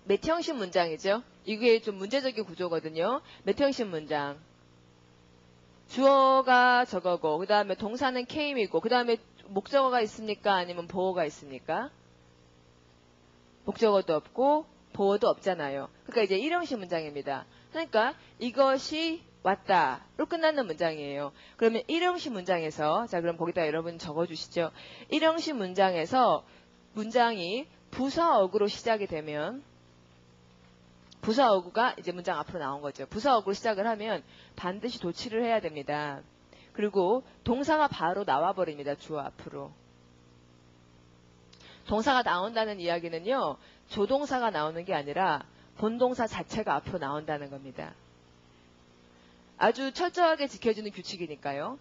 매형식 문장이죠. 이게 좀 문제적인 구조거든요. 매형식 문장. 주어가 저거고, 그 다음에 동사는 came이고, 그 다음에 목적어가 있습니까? 아니면 보어가 있습니까? 목적어도 없고, 보어도 없잖아요. 그러니까 이제 일형식 문장입니다. 그러니까 이것이 왔다로 끝나는 문장이에요. 그러면 일형식 문장에서, 자, 그럼 거기다 여러분 적어주시죠. 일형식 문장에서 문장이 부사어구로 시작이 되면, 부사어구가 이제 문장 앞으로 나온 거죠. 부사어구로 시작을 하면 반드시 도치를 해야 됩니다. 그리고 동사가 바로 나와버립니다. 주어 앞으로. 동사가 나온다는 이야기는요. 조동사가 나오는 게 아니라 본동사 자체가 앞으로 나온다는 겁니다. 아주 철저하게 지켜지는 규칙이니까요.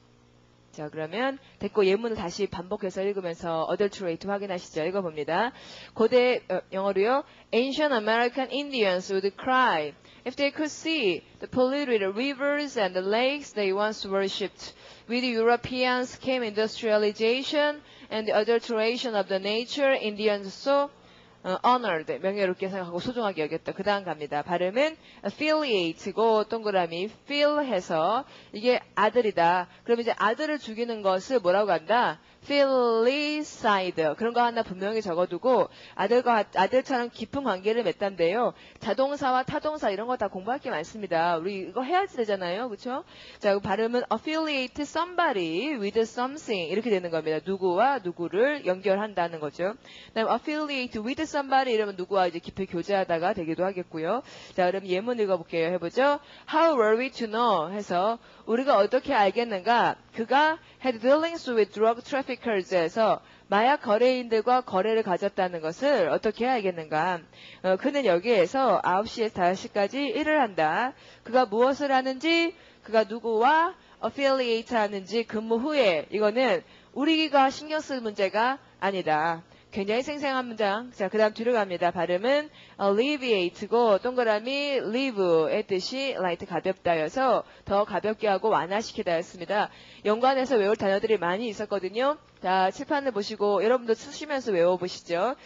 자, 그러면 됐고 예문을 다시 반복해서 읽으면서 adulterate 확인하시죠. 읽어봅니다. 고대 영어로요. Ancient American Indians would cry if they could see the polluted rivers and the lakes they once worshipped. With Europeans came industrialization and the adulteration of the nature Indians saw honored, 명예롭게 생각하고 소중하게 여겼다. 그 다음 갑니다. 발음은 affiliate고 동그라미 feel 해서 이게 아들이다. 그럼 이제 아들을 죽이는 것을 뭐라고 한다? filicide. 그런 거 하나 분명히 적어두고 아들처럼 깊은 관계를 맺단데요. 자동사와 타동사 이런 거 다 공부할 게 많습니다. 우리 이거 해야지 되잖아요. 그렇죠? 자, 발음은 affiliate somebody with something 이렇게 되는 겁니다. 누구와 누구를 연결한다는 거죠. 그다음 affiliate with somebody 이러면 누구와 이제 깊이 교제하다가 되기도 하겠고요. 자, 그럼 예문 읽어볼게요. 해보죠. How were we to know? 해서 우리가 어떻게 알겠는가? 그가 had dealings with drug traffickers에서 마약 거래인들과 거래를 가졌다는 것을 어떻게 알겠는가? 그는 여기에서 9시에서 5시까지 일을 한다. 그가 무엇을 하는지, 그가 누구와 affiliate 하는지 근무 후에 이거는 우리가 신경 쓸 문제가 아니다. 굉장히 생생한 문장. 자, 그 다음 뒤로 갑니다. 발음은 alleviate고 동그라미 live의 뜻이 light 가볍다여서 더 가볍게 하고 완화시키다였습니다. 연관해서 외울 단어들이 많이 있었거든요. 자, 칠판을 보시고 여러분도 쓰시면서 외워보시죠.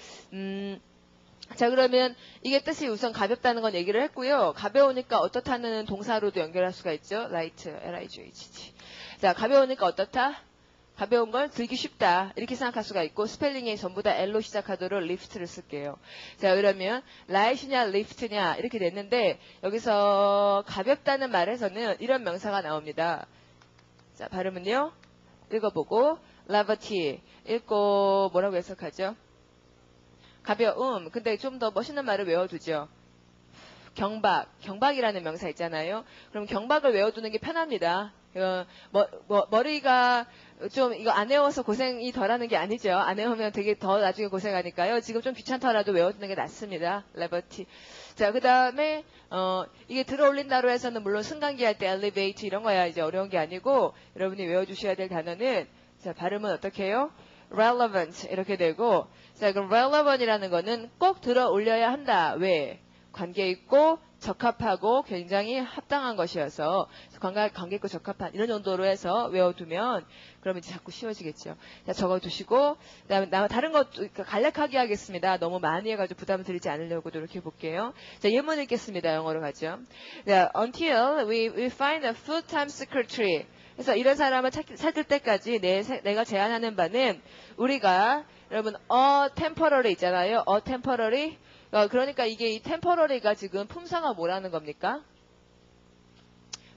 자, 그러면 이게 뜻이 우선 가볍다는 건 얘기를 했고요. 가벼우니까 어떻다는 동사로도 연결할 수가 있죠. light, L-I-G-H-T. 자, 가벼우니까 어떻다? 가벼운 걸 들기 쉽다 이렇게 생각할 수가 있고 스펠링이 전부 다 L로 시작하도록 lift를 쓸게요. 자, 그러면 light이냐 lift냐 이렇게 됐는데 여기서 가볍다는 말에서는 이런 명사가 나옵니다. 자, 발음은요. 읽어보고 levity 읽고 뭐라고 해석하죠? 가벼움. 근데 좀 더 멋있는 말을 외워두죠. 경박이라는 명사 있잖아요. 그럼 경박을 외워두는 게 편합니다. 머리가 좀 이거 안 외워서 고생이 덜하는 게 아니죠. 안 외우면 되게 더 나중에 고생하니까요. 지금 좀 귀찮더라도 외워두는 게 낫습니다. 레버티. 자, 그 다음에 이게 들어올린다로 해서는 물론 승강기 할 때 elevate 이런 거야 이제 어려운 게 아니고 여러분이 외워주셔야 될 단어는 자, 발음은 어떻게 해요? relevant 이렇게 되고 자, 그럼 relevant이라는 거는 꼭 들어올려야 한다. 왜? 관계 있고 적합하고 굉장히 합당한 것이어서 관계 있고 적합한 이런 정도로 해서 외워두면 그러면 이제 자꾸 쉬워지겠죠. 자, 적어두시고 그다음에 다른 것 간략하게 하겠습니다. 너무 많이 해가지고 부담을 드리지 않으려고 노력해 볼게요. 자, 예문 읽겠습니다. 영어로 가죠. 자, until we find a full-time secretary. 그래서 이런 사람을 찾을 때까지 내가 제안하는 바는 우리가 여러분 temporary 있잖아요. temporary 그러니까 이게 이 temporary가 지금 품사가 뭐라는 겁니까?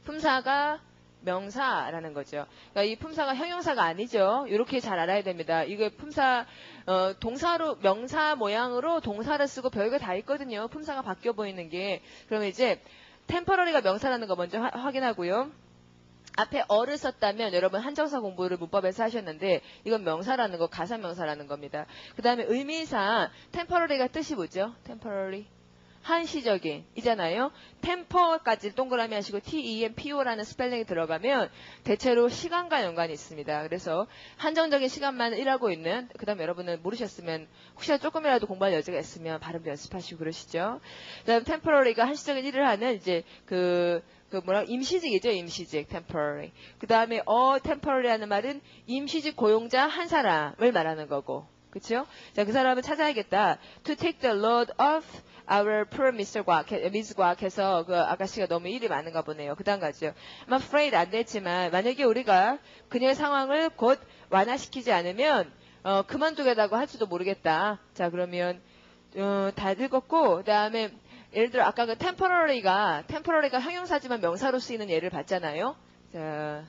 품사가 명사라는 거죠. 그러니까 이 품사가 형용사가 아니죠. 이렇게 잘 알아야 됩니다. 이게 품사 동사로 명사 모양으로 동사를 쓰고 별거 다 있거든요. 품사가 바뀌어 보이는 게. 그러면 이제 temporary가 명사라는 거 먼저 확인하고요. 앞에 어를 썼다면 여러분 한정사 공부를 문법에서 하셨는데 이건 명사라는 거, 가사명사라는 겁니다. 그 다음에 의미상 temporary가 뜻이 뭐죠? temporary. 한시적인 이잖아요. tempor까지 동그라미 하시고 tempo라는 스펠링이 들어가면 대체로 시간과 연관이 있습니다. 그래서 한정적인 시간만 일하고 있는 그 다음에 여러분은 모르셨으면 혹시나 조금이라도 공부할 여지가 있으면 발음도 연습하시고 그러시죠. 그 다음에 temporary가 한시적인 일을 하는 이제 임시직이죠, 임시직, temporary. 그 다음에 temporary 하는 말은 임시직 고용자 한 사람을 말하는 거고. 그쵸? 자, 그 사람을 찾아야겠다. To take the load off our poor Mr. Kwak, Ms. Kwak 해서 그 아가씨가 너무 일이 많은가 보네요. 그 다음 가죠. I'm afraid 안 됐지만, 만약에 우리가 그녀의 상황을 곧 완화시키지 않으면, 그만두겠다고 할지도 모르겠다. 자, 그러면, 다 읽었고, 그 다음에, 예를 들어 아까 그 temporary가 형용사지만 명사로 쓰이는 예를 봤잖아요. 자,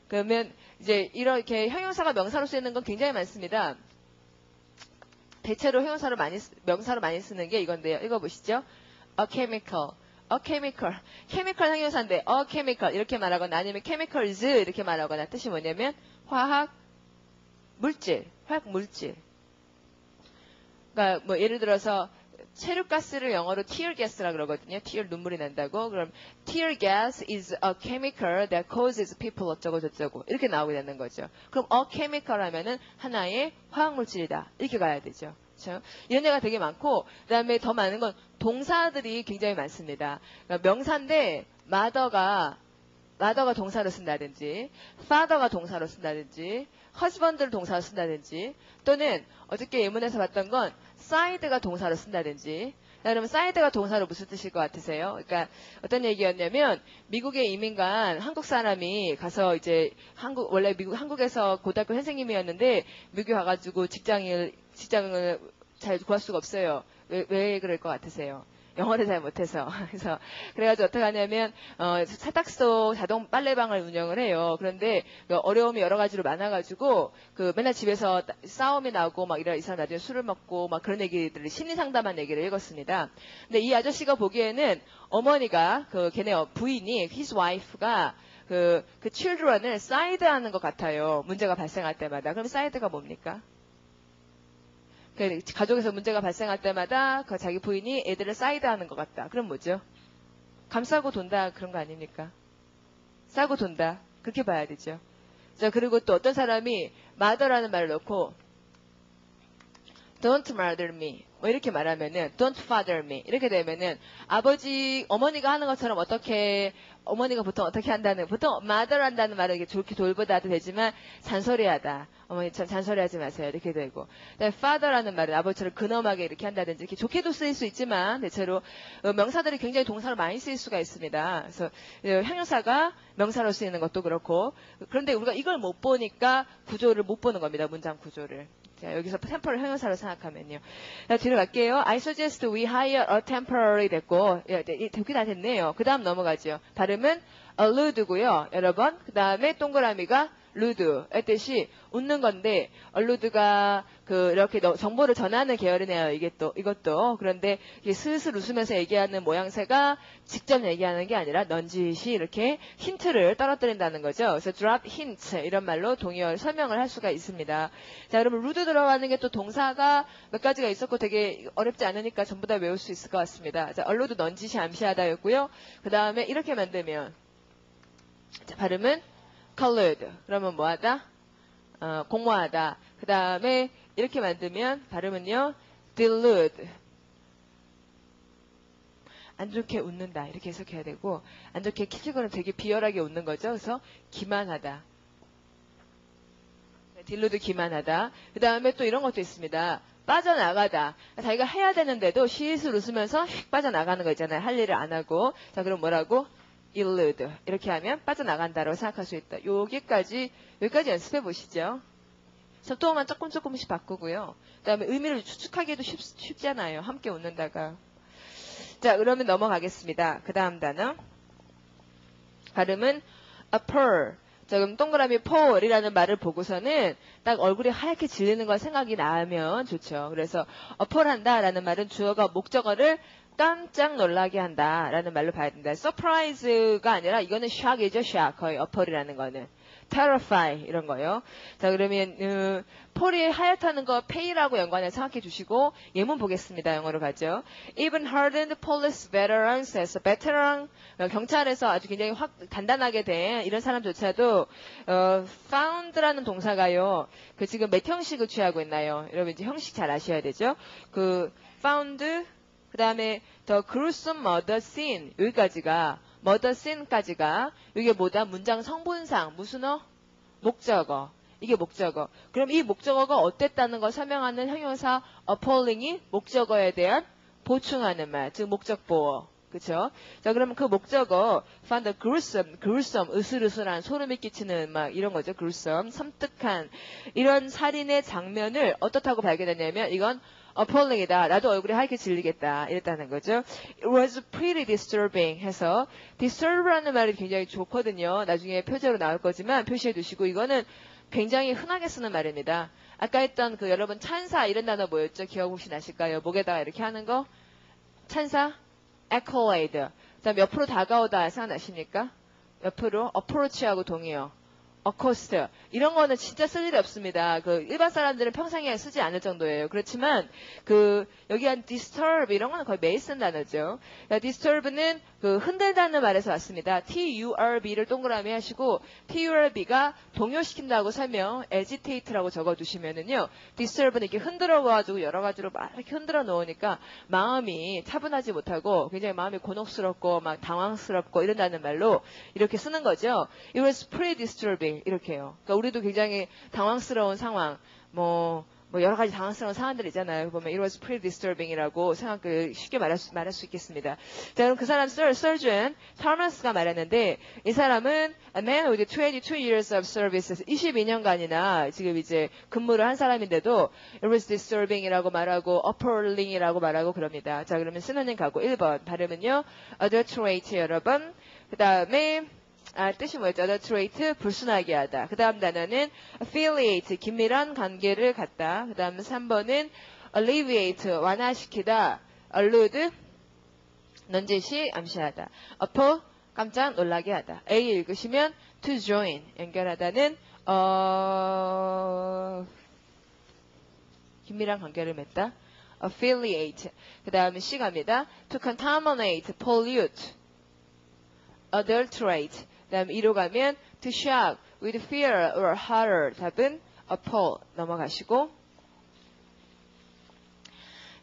그러면 이제 이렇게 형용사가 명사로 쓰이는 건 굉장히 많습니다. 대체로 명사로 많이 쓰는 게 이건데요. 읽어보시죠. A chemical. chemical 형용사인데 a chemical 이렇게 말하거나 아니면 chemicals 이렇게 말하거나 뜻이 뭐냐면 화학 물질. 그러니까 뭐 예를 들어서 체류가스를 영어로 tear gas라 그러거든요. tear 눈물이 난다고. 그럼 tear gas is a chemical that causes people 어쩌고 저쩌고 이렇게 나오게 되는 거죠. 그럼 a chemical 하면은 하나의 화학물질이다. 이렇게 가야 되죠. 그렇죠? 이런 얘가 되게 많고 그다음에 더 많은 건 동사들이 굉장히 많습니다. 그러니까 명사인데 mother가 동사로 쓴다든지 father가 동사로 쓴다든지 husband를 동사로 쓴다든지 또는 어저께 예문에서 봤던 건 side가 동사로 쓴다든지 그러면 side가 동사로 무슨 뜻일 것 같으세요? 그러니까 어떤 얘기였냐면 미국에 이민 간 한국 사람이 가서 이제 원래 한국에서 고등학교 선생님이었는데 미국에 가가지고 직장을 잘 구할 수가 없어요. 왜 그럴 것 같으세요? 영어를 잘 못해서. 그래가지고 어떻게 하냐면, 세탁소 자동 빨래방을 운영을 해요. 그런데 어려움이 여러 가지로 많아가지고, 맨날 집에서 싸움이 나고 막 이 사람 나중에 술을 먹고 막 그런 얘기들을 심리 상담한 얘기를 읽었습니다. 근데 이 아저씨가 보기에는 어머니가, 걔네 부인이, his wife가 그 children을 사이드하는 것 같아요. 문제가 발생할 때마다. 그럼 사이드가 뭡니까? 가족에서 문제가 발생할 때마다 자기 부인이 애들을 사이드하는 것 같다. 그럼 뭐죠? 감싸고 돈다 그런 거 아닙니까? 싸고 돈다. 그렇게 봐야 되죠. 자, 그리고 또 어떤 사람이 mother라는 말을 넣고 don't mother me 뭐 이렇게 말하면은 don't father me 이렇게 되면은 어머니가 하는 것처럼 어머니가 보통 어떻게 한다는 보통 mother 한다는 말을 이렇게 좋게 돌보다도 되지만 잔소리하다. 어머니 참 잔소리하지 마세요. 이렇게 되고 father라는 말은 아버지처럼 근엄하게 이렇게 한다든지 이렇게 좋게도 쓰일 수 있지만 대체로 명사들이 굉장히 동사로 많이 쓰일 수가 있습니다. 그래서 형용사가 명사로 쓰이는 것도 그렇고 그런데 우리가 이걸 못 보니까 구조를 못 보는 겁니다. 문장 구조를. 자, 여기서 템포럴 형용사로 생각하면요. 자, 뒤로 갈게요. I suggest we hire a temporary 됐고 되게 다 됐네요. 그 다음 넘어가죠. 발음은 allude고요. 여러 번. 그 다음에 동그라미가 루드의 뜻이 웃는 건데 얼루드가 이렇게 정보를 전하는 계열이네요. 이것도 그런데 슬슬 웃으면서 얘기하는 모양새가 직접 얘기하는 게 아니라 넌지시 이렇게 힌트를 떨어뜨린다는 거죠. 그래서 drop hint 이런 말로 동의어를 설명을 할 수가 있습니다. 자, 그러면 루드 들어가는 게 또 동사가 몇 가지가 있었고 되게 어렵지 않으니까 전부 다 외울 수 있을 것 같습니다. 자, 얼루드 넌지시 암시하다였고요. 그 다음에 이렇게 만들면 자, 발음은 collude. 그러면 뭐하다? 공모하다. 그 다음에 이렇게 만들면 발음은요. delude. 안 좋게 웃는다. 이렇게 해석해야 되고 안 좋게 키키거는 되게 비열하게 웃는 거죠. 그래서 기만하다. delude 기만하다. 그 다음에 또 이런 것도 있습니다. 빠져나가다. 자기가 해야 되는데도 시슬 웃으면서 휙 빠져나가는 거 있잖아요. 할 일을 안 하고. 자, 그럼 뭐라고? elude. 이렇게 하면 빠져나간다라고 생각할 수 있다. 여기까지 연습해 보시죠. 접두어만 조금씩 바꾸고요. 그 다음에 의미를 추측하기도 쉽잖아요. 함께 웃는다가. 자, 그러면 넘어가겠습니다. 그 다음 단어. 발음은 appall. 자, 그럼 동그라미 appall이라는 말을 보고서는 딱 얼굴이 하얗게 질리는 걸 생각이 나면 좋죠. 그래서 appall한다라는 말은 주어가 목적어를 깜짝 놀라게 한다라는 말로 봐야 된다. surprise가 아니라 이거는 shock이죠. shock. 거의 appall이라는 거는. terrify 이런 거요. 자, 그러면 폴이 하얗다는 거 pay라고 연관해서 생각해 주시고 예문 보겠습니다. 영어로 가죠. Even hardened police veterans as a veteran 경찰에서 아주 굉장히 단단하게 된 이런 사람조차도 found라는 동사가요. 지금 몇 형식을 취하고 있나요? 여러분 이제 형식 잘 아셔야 되죠. found 그 다음에 the gruesome murder scene 여기까지가 murder scene까지가 이게 뭐다? 문장 성분상 무슨 목적어. 이게 목적어. 그럼 이 목적어가 어땠다는 걸 설명하는 형용사 appalling이 목적어에 대한 보충하는 말, 즉 목적보어. 그쵸? 자, 그러면 그 목적어 found gruesome, 으슬으슬한 소름이 끼치는 막 이런 거죠. gruesome, 섬뜩한 이런 살인의 장면을 어떻다고 발견했냐면 이건 appalling이다. 나도 얼굴이 하얗게 질리겠다. 이랬다는 거죠. It was pretty disturbing 해서 disturbra는 말이 굉장히 좋거든요. 나중에 표제로 나올 거지만 표시해 두시고 이거는 굉장히 흔하게 쓰는 말입니다. 아까 했던 여러분 찬사 이런 단어 뭐였죠? 기억 혹시 나실까요? 목에다가 이렇게 하는 거? 찬사? accolade. 자, 옆으로 다가오다 생각나십니까? 옆으로 approach하고 동의어. accost 이런 거는 진짜 쓸 일이 없습니다. 그 일반 사람들은 평생에 쓰지 않을 정도예요. 그렇지만 그 여기 한 disturb 이런 거는 거의 매일 쓴 단어죠. disturb는 그 흔들다는 말에서 왔습니다. turb를 동그라미 하시고 turb가 동요시킨다고 설명 agitate라고 적어두시면은요. disturb는 이렇게 흔들어가지고 여러 가지로 막 이렇게 흔들어 놓으니까 마음이 차분하지 못하고 굉장히 마음이 곤혹스럽고 막 당황스럽고 이런다는 말로 이렇게 쓰는 거죠. It was pretty disturbing 이렇게요. 그러니까 우리도 굉장히 당황스러운 상황, 뭐 여러 가지 당황스러운 상황들 있잖아요. 보면 it was pretty disturbing이라고 쉽게 말할 수 있겠습니다. 자, 그럼 그 사람 surgeon thomas가 말했는데 이 사람은 a man with 22 years of service 22년간이나 지금 이제 근무를 한 사람인데도 it was disturbing이라고 말하고 appalling이라고 말하고 그럽니다. 자, 그러면 쓰노님 가고 1번 발음은요. adulterate 여러분. 그 다음에 뜻이 뭐였죠? adulterate, 불순하게 하다. 그 다음 단어는 affiliate, 긴밀한 관계를 갖다. 그 다음 3번은 alleviate, 완화시키다. allude, 넌지시, 암시하다. appall, 깜짝 놀라게 하다. A 읽으시면 to join, 연결하다는 긴밀한 관계를 맺다. affiliate. 그 다음에 C 갑니다. to contaminate, pollute, adulterate. 그 다음 2로 가면 to shock with fear or horror. 답은 appall 넘어가시고.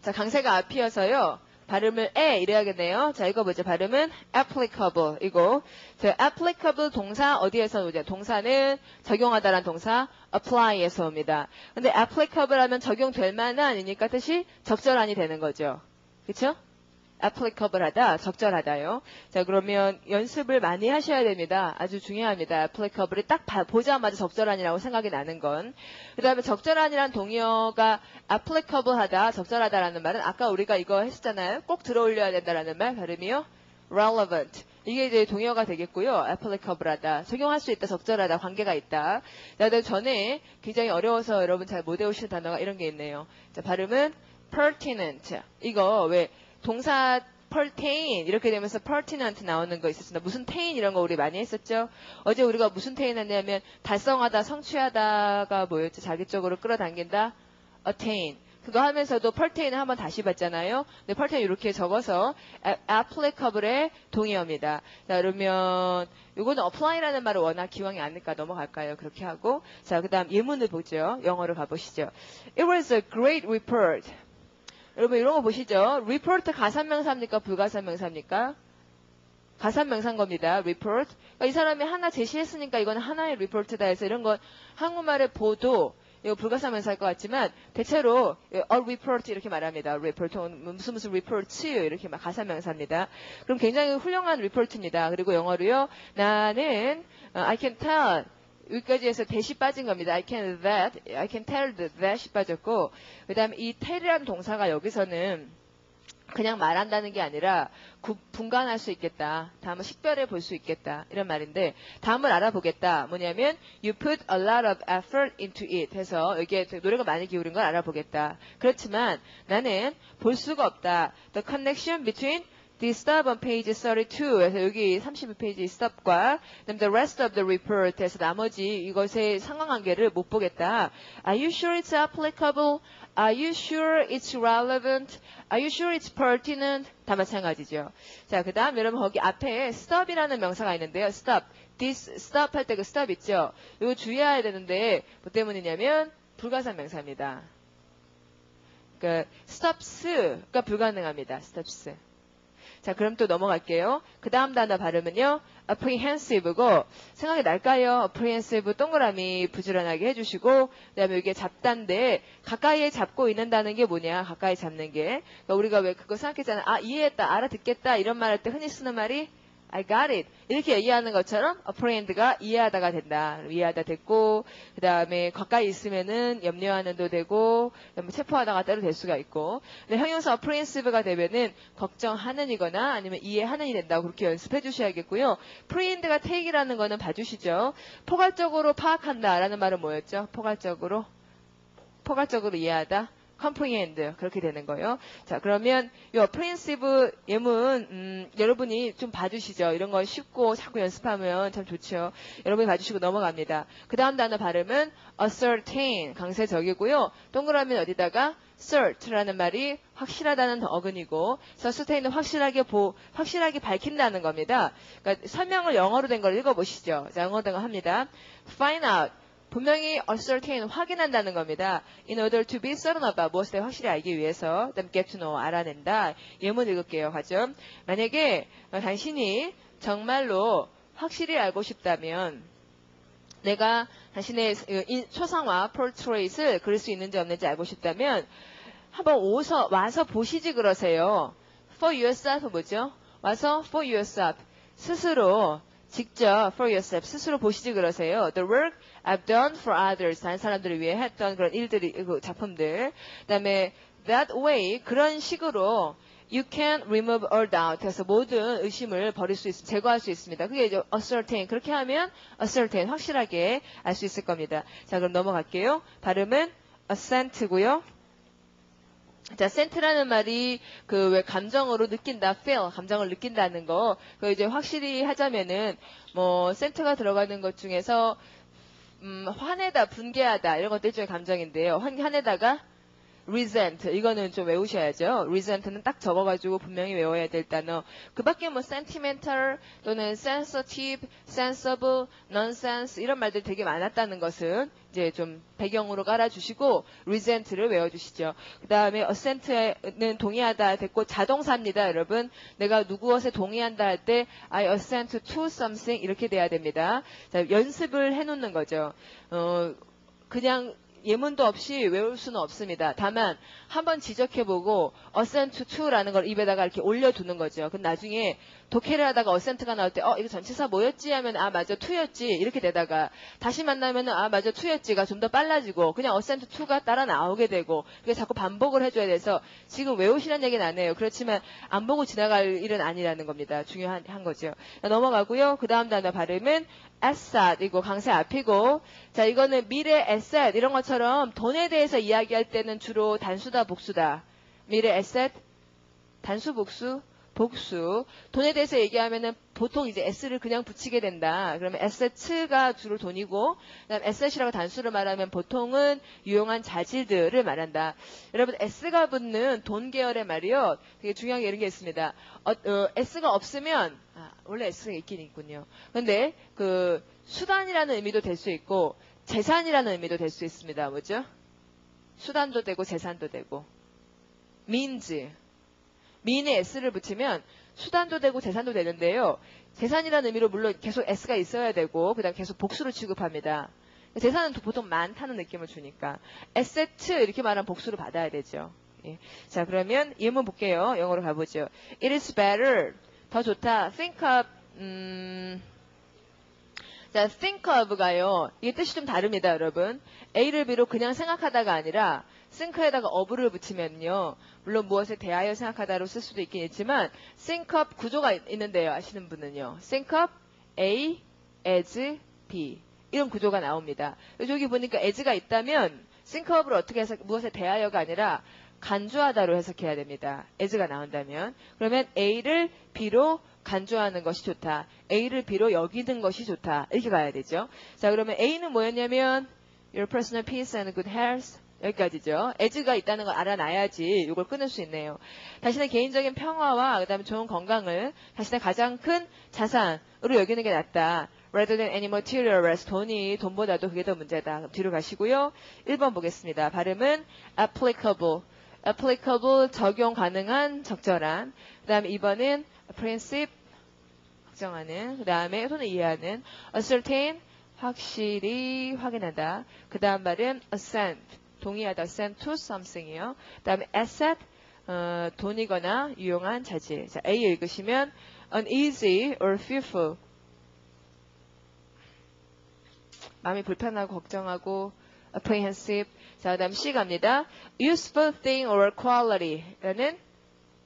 자, 강세가 앞이어서요. 발음을 이래야겠네요. 자, 이거 뭐죠? 발음은 applicable 이고. 자, applicable 동사 어디에서 오죠? 동사는 적용하다라는 동사 apply에서 옵니다. 근데 applicable 하면 적용될 만한이니까 뜻이 적절한이 되는 거죠. 그쵸? applicable 하다, 적절하다요. 자, 그러면 연습을 많이 하셔야 됩니다. 아주 중요합니다. applicable이 딱 보자마자 적절한이라고 생각이 나는 건. 그 다음에 적절한이란 동의어가 applicable 하다, 적절하다라는 말은 아까 우리가 이거 했었잖아요. 꼭 들어올려야 된다라는 말, 발음이요. relevant. 이게 이제 동의어가 되겠고요. applicable 하다, 적용할 수 있다, 적절하다, 관계가 있다. 자, 전에 굉장히 어려워서 여러분 잘 못 외우시는 단어가 이런 게 있네요. 자, 발음은 pertinent. 이거 왜 동사 pertain 이렇게 되면서 pertinent 나오는 거 있었습니다. 무슨 tain 이런 거 우리 많이 했었죠. 어제 우리가 무슨 tain 했냐면 달성하다, 성취하다가 뭐였죠? 자기 쪽으로 끌어당긴다. attain. 그거 하면서도 pertain을 한번 다시 봤잖아요. 근데 pertain 이렇게 적어서 applicable의 동의어입니다. 자, 그러면 이거는 apply라는 말을 워낙 기왕이 아니까 넘어갈까요? 그렇게 하고. 자, 그 다음 예문을 보죠. 영어로 가보시죠. It was a great report. 여러분 이런 거 보시죠. report 가산명사입니까? 불가산명사입니까? 가산명사인 겁니다. report. 그러니까 이 사람이 하나 제시했으니까 이거는 하나의 report다 해서 이런 건 한국말의 보도, 이거 불가산명사일 것 같지만 대체로 a report 이렇게 말합니다. report 무슨 reports 이렇게 막 가산명사입니다. 그럼 굉장히 훌륭한 report입니다. 그리고 영어로요. 나는 I can tell 여기까지 해서 that이 빠진 겁니다. I can tell that이 빠졌고, 그 다음에 이 tell이라는 동사가 여기서는 그냥 말한다는 게 아니라 분간할 수 있겠다. 다음은 식별해 볼 수 있겠다. 이런 말인데 다음을 알아보겠다. 뭐냐면 you put a lot of effort into it 해서 여기에 노력을 많이 기울인 걸 알아보겠다. 그렇지만 나는 볼 수가 없다. The connection between the stop on page 32에서 여기 32페이지 stop과 the rest of the report에서 나머지 이것의 상관관계를 못 보겠다. Are you sure it's applicable? Are you sure it's relevant? Are you sure it's pertinent? 다 마찬가지죠. 자, 그 다음 여러분 거기 앞에 stop이라는 명사가 있는데요. stop. this stop 할 때 그 stop 있죠. 이거 주의해야 되는데 뭐 때문이냐면 불가산 명사입니다. 그 stops가 불가능합니다. stops. 자, 그럼 또 넘어갈게요. 그 다음 단어 발음은요. apprehensive고 생각이 날까요? apprehensive 동그라미 부지런하게 해주시고 그 다음에 이게 잡다인데 가까이에 잡고 있는다는 게 뭐냐? 가까이 잡는 게. 그러니까 우리가 왜 그거 생각했잖아요. 아, 이해했다, 알아듣겠다 이런 말 할 때 흔히 쓰는 말이 I got it. 이렇게 얘기하는 것처럼 apprehend가 이해하다가 된다. 이해하다 됐고 그 다음에 가까이 있으면은 염려하는도 되고 그다음에 체포하다가 때로 될 수가 있고 근데 형용사 apprehensive가 되면은 걱정하는이거나 아니면 이해하는이 된다고 그렇게 연습해 주셔야겠고요. apprehend가 take이라는 거는 봐주시죠. 포괄적으로 파악한다 라는 말은 뭐였죠? 포괄적으로 이해하다. comprehend 그렇게 되는 거예요. 자, 그러면 이 apprehensive 예문 여러분이 좀 봐주시죠. 이런 거 쉽고 자꾸 연습하면 참 좋죠. 여러분이 봐주시고 넘어갑니다. 그 다음 단어 발음은 ascertain 강세적이고요. 동그라미는 어디다가 certa라는 말이 확실하다는 어근이고, ascertain은 확실하게 밝힌다는 겁니다. 그러니까 설명을 영어로 된 걸 읽어보시죠. 자, 영어로 된 거 합니다. Find out. 분명히 ascertain 확인한다는 겁니다. In order to be certain about 무엇에 대해 확실히 알기 위해서, 그다음 get to know 알아낸다. 예문 읽을게요. 가죠. 만약에 당신이 정말로 확실히 알고 싶다면 내가 당신의 초상화 portrait을 그릴 수 있는지 없는지 알고 싶다면 한번 와서 보시지 그러세요. For yourself 뭐죠? 와서 for yourself 스스로 직접 for yourself 스스로 보시지 그러세요. The work I've done for others 다른 사람들을 위해 했던 그런 일들이 작품들. 그다음에 that way 그런 식으로 you can remove all doubt. 그래서 모든 의심을 버릴 수 제거할 수 있습니다. 그게 이제 ascertain. 그렇게 하면 ascertain 확실하게 알 수 있을 겁니다. 자, 그럼 넘어갈게요. 발음은 assent고요. 자, sent라는 말이 왜 감정으로 느낀다, feel, 감정을 느낀다는 거. 그 이제 확실히 하자면은 sent가 들어가는 것 중에서 화내다, 분개하다 이런 것들 중에 감정인데요. 화내다가 resent 이거는 좀 외우셔야죠. resent는 딱 적어가지고 분명히 외워야 될 단어. 그 밖에 sentimental 또는 sensitive, sensible, nonsense 이런 말들 되게 많았다는 것은 이제 좀 배경으로 깔아주시고 resent를 외워주시죠. 그 다음에 assent는 동의하다 됐고 자동사입니다. 여러분 내가 누구엇에 동의한다 할 때 I assent to something 이렇게 돼야 됩니다. 자, 연습을 해놓는 거죠. 그냥 예문도 없이 외울 수는 없습니다. 다만 한번 지적해보고 assent to라는 걸 입에다가 이렇게 올려두는 거죠. 그럼 나중에 독해를 하다가 assent가 나올 때 이거 전치사 뭐였지 하면 맞아 to였지 이렇게 되다가 다시 만나면은 맞아 to였지가 좀 더 빨라지고 그냥 assent to가 따라 나오게 되고 그게 자꾸 반복을 해줘야 돼서 지금 외우시라는 얘기는 안 해요. 그렇지만 안 보고 지나갈 일은 아니라는 겁니다. 중요한 거죠. 넘어가고요. 그 다음 단어 발음은 asset 이고 강세 앞이고 자 이거는 미래 asset 이런 것처럼 돈에 대해서 이야기할 때는 주로 단수다 복수다. 미래 asset 단수 복수 복수. 돈에 대해서 얘기하면은 보통 이제 s를 그냥 붙이게 된다. 그러면 assets가 주로 돈이고, 그다음 asset이라고 단수를 말하면 보통은 유용한 자질들을 말한다. 여러분 s가 붙는 돈 계열의 말이요. 되게 중요한 게 이런 게 있습니다. s가 없으면 원래 s가 있긴 있군요. 근데 그 수단이라는 의미도 될 수 있고 재산이라는 의미도 될 수 있습니다. 뭐죠? 수단도 되고 재산도 되고. means mean에 s를 붙이면 수단도 되고 재산도 되는데요. 재산이라는 의미로 물론 계속 s가 있어야 되고 그다음 계속 복수로 취급합니다. 재산은 보통 많다는 느낌을 주니까 asset 이렇게 말하면 복수로 받아야 되죠. 예. 자 그러면 예문 볼게요. 영어로 가보죠. It is better 더 좋다. think of 자 think of가요. 이게 뜻이 좀 다릅니다, 여러분. A를 B로 그냥 생각하다가 아니라 think에다가 of를 붙이면요. 물론 무엇에 대하여 생각하다로 쓸 수도 있긴 있지만 think of 구조가 있는데요. 아시는 분은요. think of A as B 이런 구조가 나옵니다. 여기 보니까 as가 있다면 think of를 어떻게 해석 무엇에 대하여가 아니라 간주하다로 해석해야 됩니다. as가 나온다면 그러면 A를 B로 간주하는 것이 좋다. A를 B로 여기는 것이 좋다. 이렇게 가야 되죠. 자 그러면 A는 뭐였냐면 your personal peace and good health 여기까지죠. as가 있다는 걸 알아놔야지 이걸 끊을 수 있네요. 당신의 개인적인 평화와 그다음에 좋은 건강을 당신의 가장 큰 자산으로 여기는 게 낫다. rather than any material wealth 돈보다도 그게 더 문제다. 뒤로 가시고요. 1번 보겠습니다. 발음은 applicable 적용 가능한 적절한 그 다음에 2번은 apprehensive 걱정하는 그 다음에 손을 이해하는 ascertain 확실히 확인하다 그 다음 말은 assent 동의하다 assent to something이요. 그 다음에 asset 돈이거나 유용한 자질. 자, A 읽으시면 uneasy or fearful 마음이 불편하고 걱정하고 apprehensive. 자, 그 다음 C 갑니다. useful thing or quality라는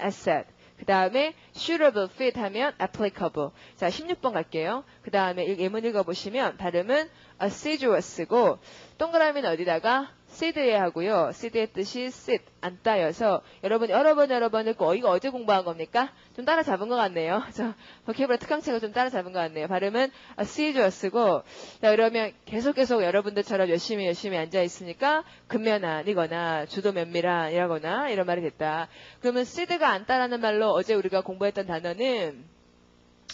asset. 그 다음에 suitable fit 하면 applicable. 자, 16번 갈게요. 그 다음에 예문 읽어보시면 발음은 assiduous고 동그라미는 어디다가 seed에 하고요. seed의 뜻이 sit, 앉다여서 여러분 여러 번 읽고 이거 어제 공부한 겁니까? 좀 따라잡은 것 같네요. 저 버케이블러 특강책을 좀 따라잡은 것 같네요. 발음은 seed였고 자 그러면 계속 여러분들처럼 열심히 앉아 있으니까 근면한이거나 주도 면밀한이라거나 이런 말이 됐다. 그러면 seed가 앉다라는 말로 어제 우리가 공부했던 단어는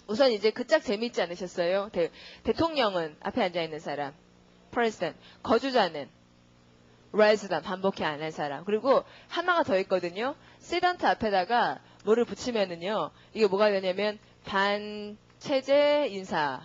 우선 이제 그 짝 재미있지 않으셨어요? 대통령은 앞에 앉아 있는 사람, president, 거주자는 resident, 반복해 안 한 사람. 그리고 하나가 더 있거든요. sit 앞에다가 뭐를 붙이면은요. 이게 뭐가 되냐면 반체제 인사.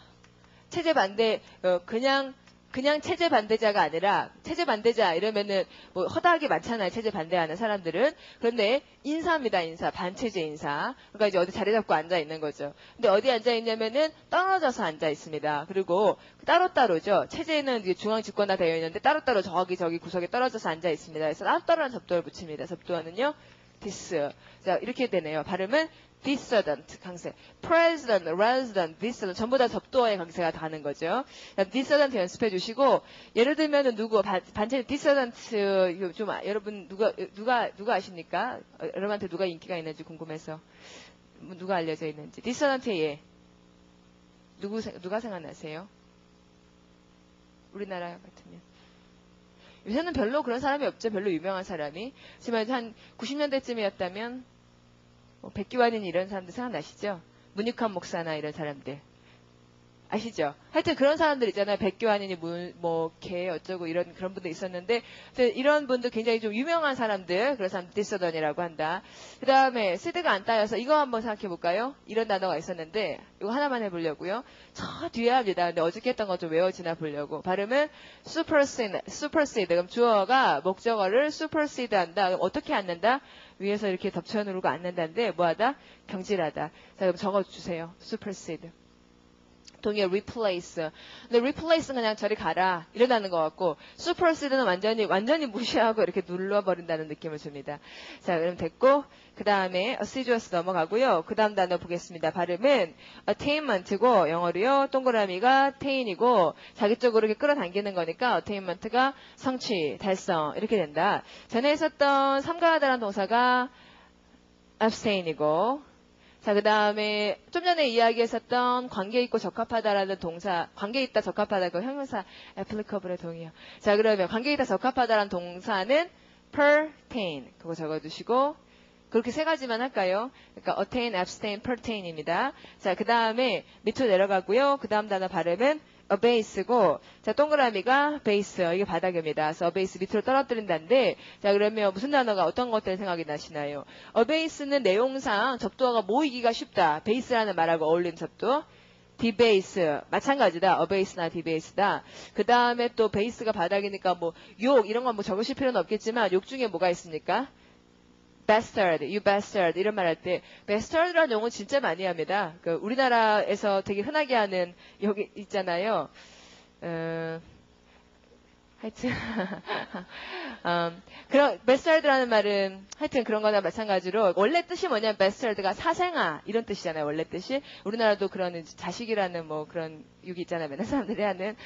체제 반대, 그냥 체제 반대자가 아니라 체제 반대자 이러면은 뭐 허다하게 많잖아요. 체제 반대하는 사람들은. 그런데 인사입니다. 인사. 반체제 인사. 그러니까 이제 어디 자리 잡고 앉아 있는 거죠. 근데 어디 앉아 있냐면은 떨어져서 앉아 있습니다. 그리고 따로따로죠. 체제는 이제 중앙 집권화 되어 있는데 따로따로 저기 구석에 떨어져서 앉아 있습니다. 그래서 따로따로한 접두어를 붙입니다. 접두어는요. this. 자, 이렇게 되네요. 발음은 dissident 강세. president, resident, dissident 전부 다 접두어의 강세가 가는 거죠. dissident 연습해 주시고 예를 들면은 누구 반체 dissident 좀 여러분 누가 아십니까? 여러분한테 누가 인기가 있는지 궁금해서 누가 알려져 있는지. dissident의 예. 누가 생각나세요? 우리나라 같으면. 요새는 별로 그런 사람이 없죠. 별로 유명한 사람이. 하지만 한 90년대쯤이었다면 백기환인 이런 사람들 생각나시죠? 문익환 목사나 이런 사람들. 아시죠? 하여튼 그런 사람들 있잖아요. 백기환인이 개 어쩌고 그런 분들 있었는데, 이런 분들 굉장히 좀 유명한 사람들, 그런 사람 디서던이라고 한다. 그 다음에 시드가 안 따여서 이거 한번 생각해 볼까요? 이런 단어가 있었는데, 이거 하나만 해보려고요. 저 뒤에 합니다. 근데 어저께 했던 거 좀 외워지나 보려고. 발음은 supersede. 그럼 주어가 목적어를 supersede 한다. 그럼 어떻게 앉는다? 위에서 이렇게 덮쳐 누르고 앉는다는데, 뭐하다? 경질하다. 자, 그럼 적어주세요. supersede. 동의어 replace. 근데 replace는 그냥 저리 가라 이러다는 것 같고 supersede는 완전히 무시하고 이렇게 눌러버린다는 느낌을 줍니다. 자, 그럼 됐고 그 다음에 assiduous 넘어가고요. 그 다음 단어 보겠습니다. 발음은 attainment고 영어로요. 동그라미가 attain이고 자기 쪽으로 이렇게 끌어당기는 거니까 attainment가 성취, 달성 이렇게 된다. 전에 했었던 삼가하다라는 동사가 abstain이고 자, 그 다음에 좀 전에 이야기했었던 관계 있고 적합하다라는 동사, 관계 있다 적합하다 그 형용사 applicable의 동의어. 자, 그러면 관계 있다 적합하다라는 동사는 pertain 그거 적어두시고 그렇게 세 가지만 할까요? 그러니까 attain, abstain, pertain입니다. 자, 그 다음에 밑으로 내려가고요. 그 다음 단어 발음은 abase고 자 동그라미가 base 이게 바닥입니다. 그래서 abase 밑으로 떨어뜨린다는데 자 그러면 무슨 단어가 어떤 것들 생각이 나시나요? abase는 내용상 접두어가 모이기가 쉽다. base라는 말하고 어울리는 접두어 debase 마찬가지다. abase나 debase다. 그 다음에 또 base가 바닥이니까 뭐 욕 이런 건 뭐 적으실 필요는 없겠지만 욕 중에 뭐가 있습니까? bastard, you bastard 이런 말 할 때 bastard라는 용어 진짜 많이 합니다. 그 우리나라에서 되게 흔하게 하는 여기 있잖아요. 하여튼 그런 bastard라는 말은 하여튼 그런 거나 마찬가지로 원래 뜻이 뭐냐면 bastard가 사생아 이런 뜻이잖아요. 원래 뜻이 우리나라도 그런 자식이라는 뭐 그런 욕이 있잖아요. 맨날 사람들이 하는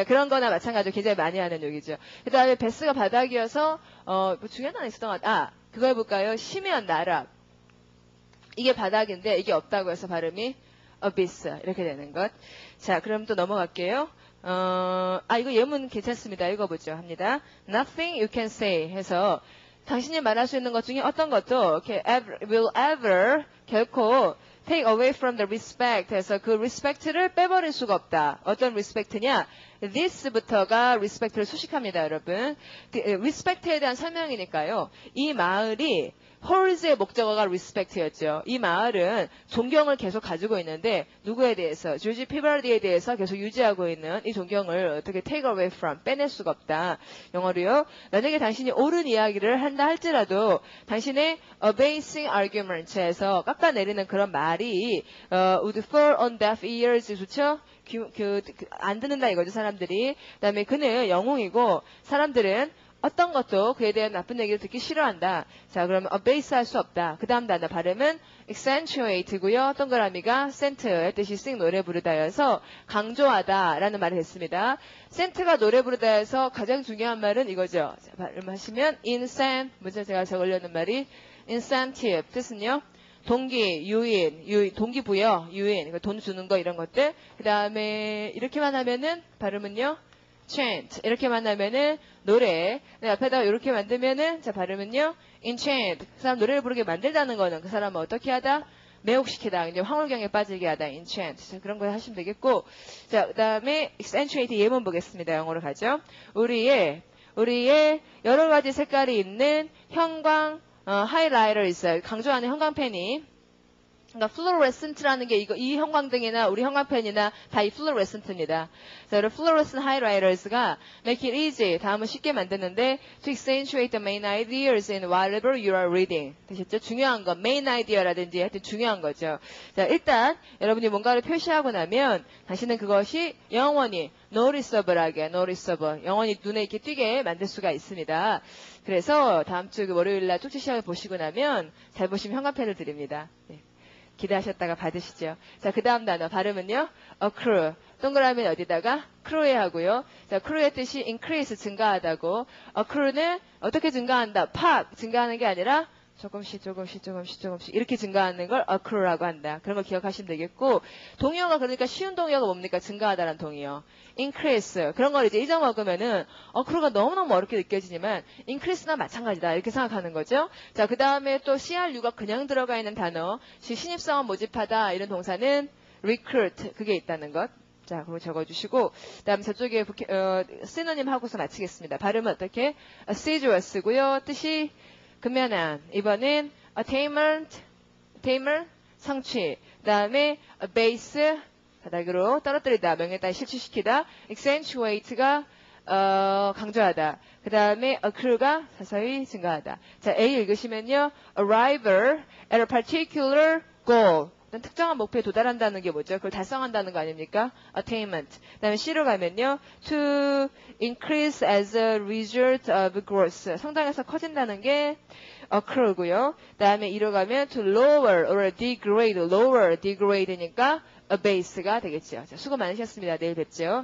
그런 거나 마찬가지로 굉장히 많이 하는 욕이죠. 그 다음에 베스가 바닥이어서 뭐 중요한 하나 있었던 것 같아요. 그거 해볼까요? 심연, 나락. 이게 바닥인데 이게 없다고 해서 발음이 abyss 이렇게 되는 것. 자, 그럼 또 넘어갈게요. 이거 예문 괜찮습니다. 읽어보죠. 합니다. Nothing you can say 해서 당신이 말할 수 있는 것 중에 어떤 것도 이렇게 will ever 결코 take away from the respect 해서 그 respect를 빼버릴 수가 없다. 어떤 respect냐? this부터가 respect를 수식합니다, 여러분. respect에 대한 설명이니까요. 이 마을이 홀즈의 목적어가 respect였죠. 이 마을은 존경을 계속 가지고 있는데 누구에 대해서? 조지 피버디에 대해서 계속 유지하고 있는 이 존경을 어떻게 take away from, 빼낼 수가 없다. 영어로요. 만약에 당신이 옳은 이야기를 한다 할지라도 당신의 abasing arguments에서 깎아내리는 그런 말이 would fall on deaf ears 좋죠? 안 듣는다 이거죠 사람들이. 그다음에 그는 영웅이고 사람들은 어떤 것도 그에 대한 나쁜 얘기를 듣기 싫어한다. 자, 그러면 abase 할 수 없다. 그 다음 단어 발음은 accentuate고요. 동그라미가 cent의 뜻이 sing 노래 부르다여서 강조하다라는 말이 됐습니다. cent가 노래 부르다여서 가장 중요한 말은 이거죠. 자, 발음하시면 incent, 먼저 제가 적으려는 말이 incentive 뜻은요. 동기, 유인, 동기부여, 유인, 돈 주는 거 이런 것들. 그 다음에 이렇게만 하면은 발음은요. chant 이렇게만 하면은 노래. 앞에다가 이렇게 만들면은 자 발음은요. enchant 그 사람 노래를 부르게 만들다는 거는 그 사람을 어떻게 하다? 매혹시키다. 이제 황홀경에 빠지게 하다. enchant 자, 그런 거 하시면 되겠고. 자 그다음에 accentuate 예문 보겠습니다. 영어로 가죠. 우리의 여러 가지 색깔이 있는 형광 하이라이터 있어요. 강조하는 형광펜이. 그러니까 fluorescent라는 게 이 형광등이나 우리 형광펜이나 다 이 fluorescent입니다. 자, 여러분 fluorescent highlighters가 make it easy 다음은 쉽게 만드는데 to accentuate the main ideas in whatever you are reading. 되셨죠? 중요한 거 main idea라든지 하여튼 중요한 거죠. 자, 일단 여러분이 뭔가를 표시하고 나면 당신은 그것이 영원히 noticeable하게 영원히 눈에 이렇게 띄게 만들 수가 있습니다. 그래서 다음 주 월요일날 쪽지 시험을 보시고 나면 잘 보시면 형광펜을 드립니다. 네. 기대하셨다가 받으시죠. 자, 그 다음 단어 발음은요. accrue. 동그라미는 어디다가? accrue 하고요. 자, accrue의 뜻이 increase 증가하다고. accrue는 어떻게 증가한다? 팍 증가하는 게 아니라 조금씩 이렇게 증가하는 걸 accrue라고 한다. 그런 걸 기억하시면 되겠고 동의어가 그러니까 쉬운 동의어가 뭡니까? 증가하다라는 동의어. increase 그런 걸 이제 잊어먹으면은 accrue가 너무너무 어렵게 느껴지지만 increase나 마찬가지다 이렇게 생각하는 거죠. 자, 그 다음에 또 CRU가 그냥 들어가 있는 단어 신입사원 모집하다 이런 동사는 recruit 그게 있다는 것. 자, 그거 적어주시고 그다음 저쪽에 시노님 하고서 마치겠습니다. 발음은 어떻게? assiduous고요. 뜻이 근면한. 이번엔 attainment 성취. 그 다음에 base 바닥으로 떨어뜨리다. 명예에 실추시키다. accentuate가 강조하다. 그 다음에 accrue가 서서히 증가하다. 자, A 읽으시면요. arrival at a particular goal. 특정한 목표에 도달한다는 게 뭐죠? 그걸 달성한다는 거 아닙니까? attainment. 그 다음에 C로 가면요. to increase as a result of growth. 성장해서 커진다는 게 accrue고요. 그 다음에 E로 가면 to lower or degrade. lower, degrade니까 abase가 되겠죠. 자, 수고 많으셨습니다. 내일 뵙죠.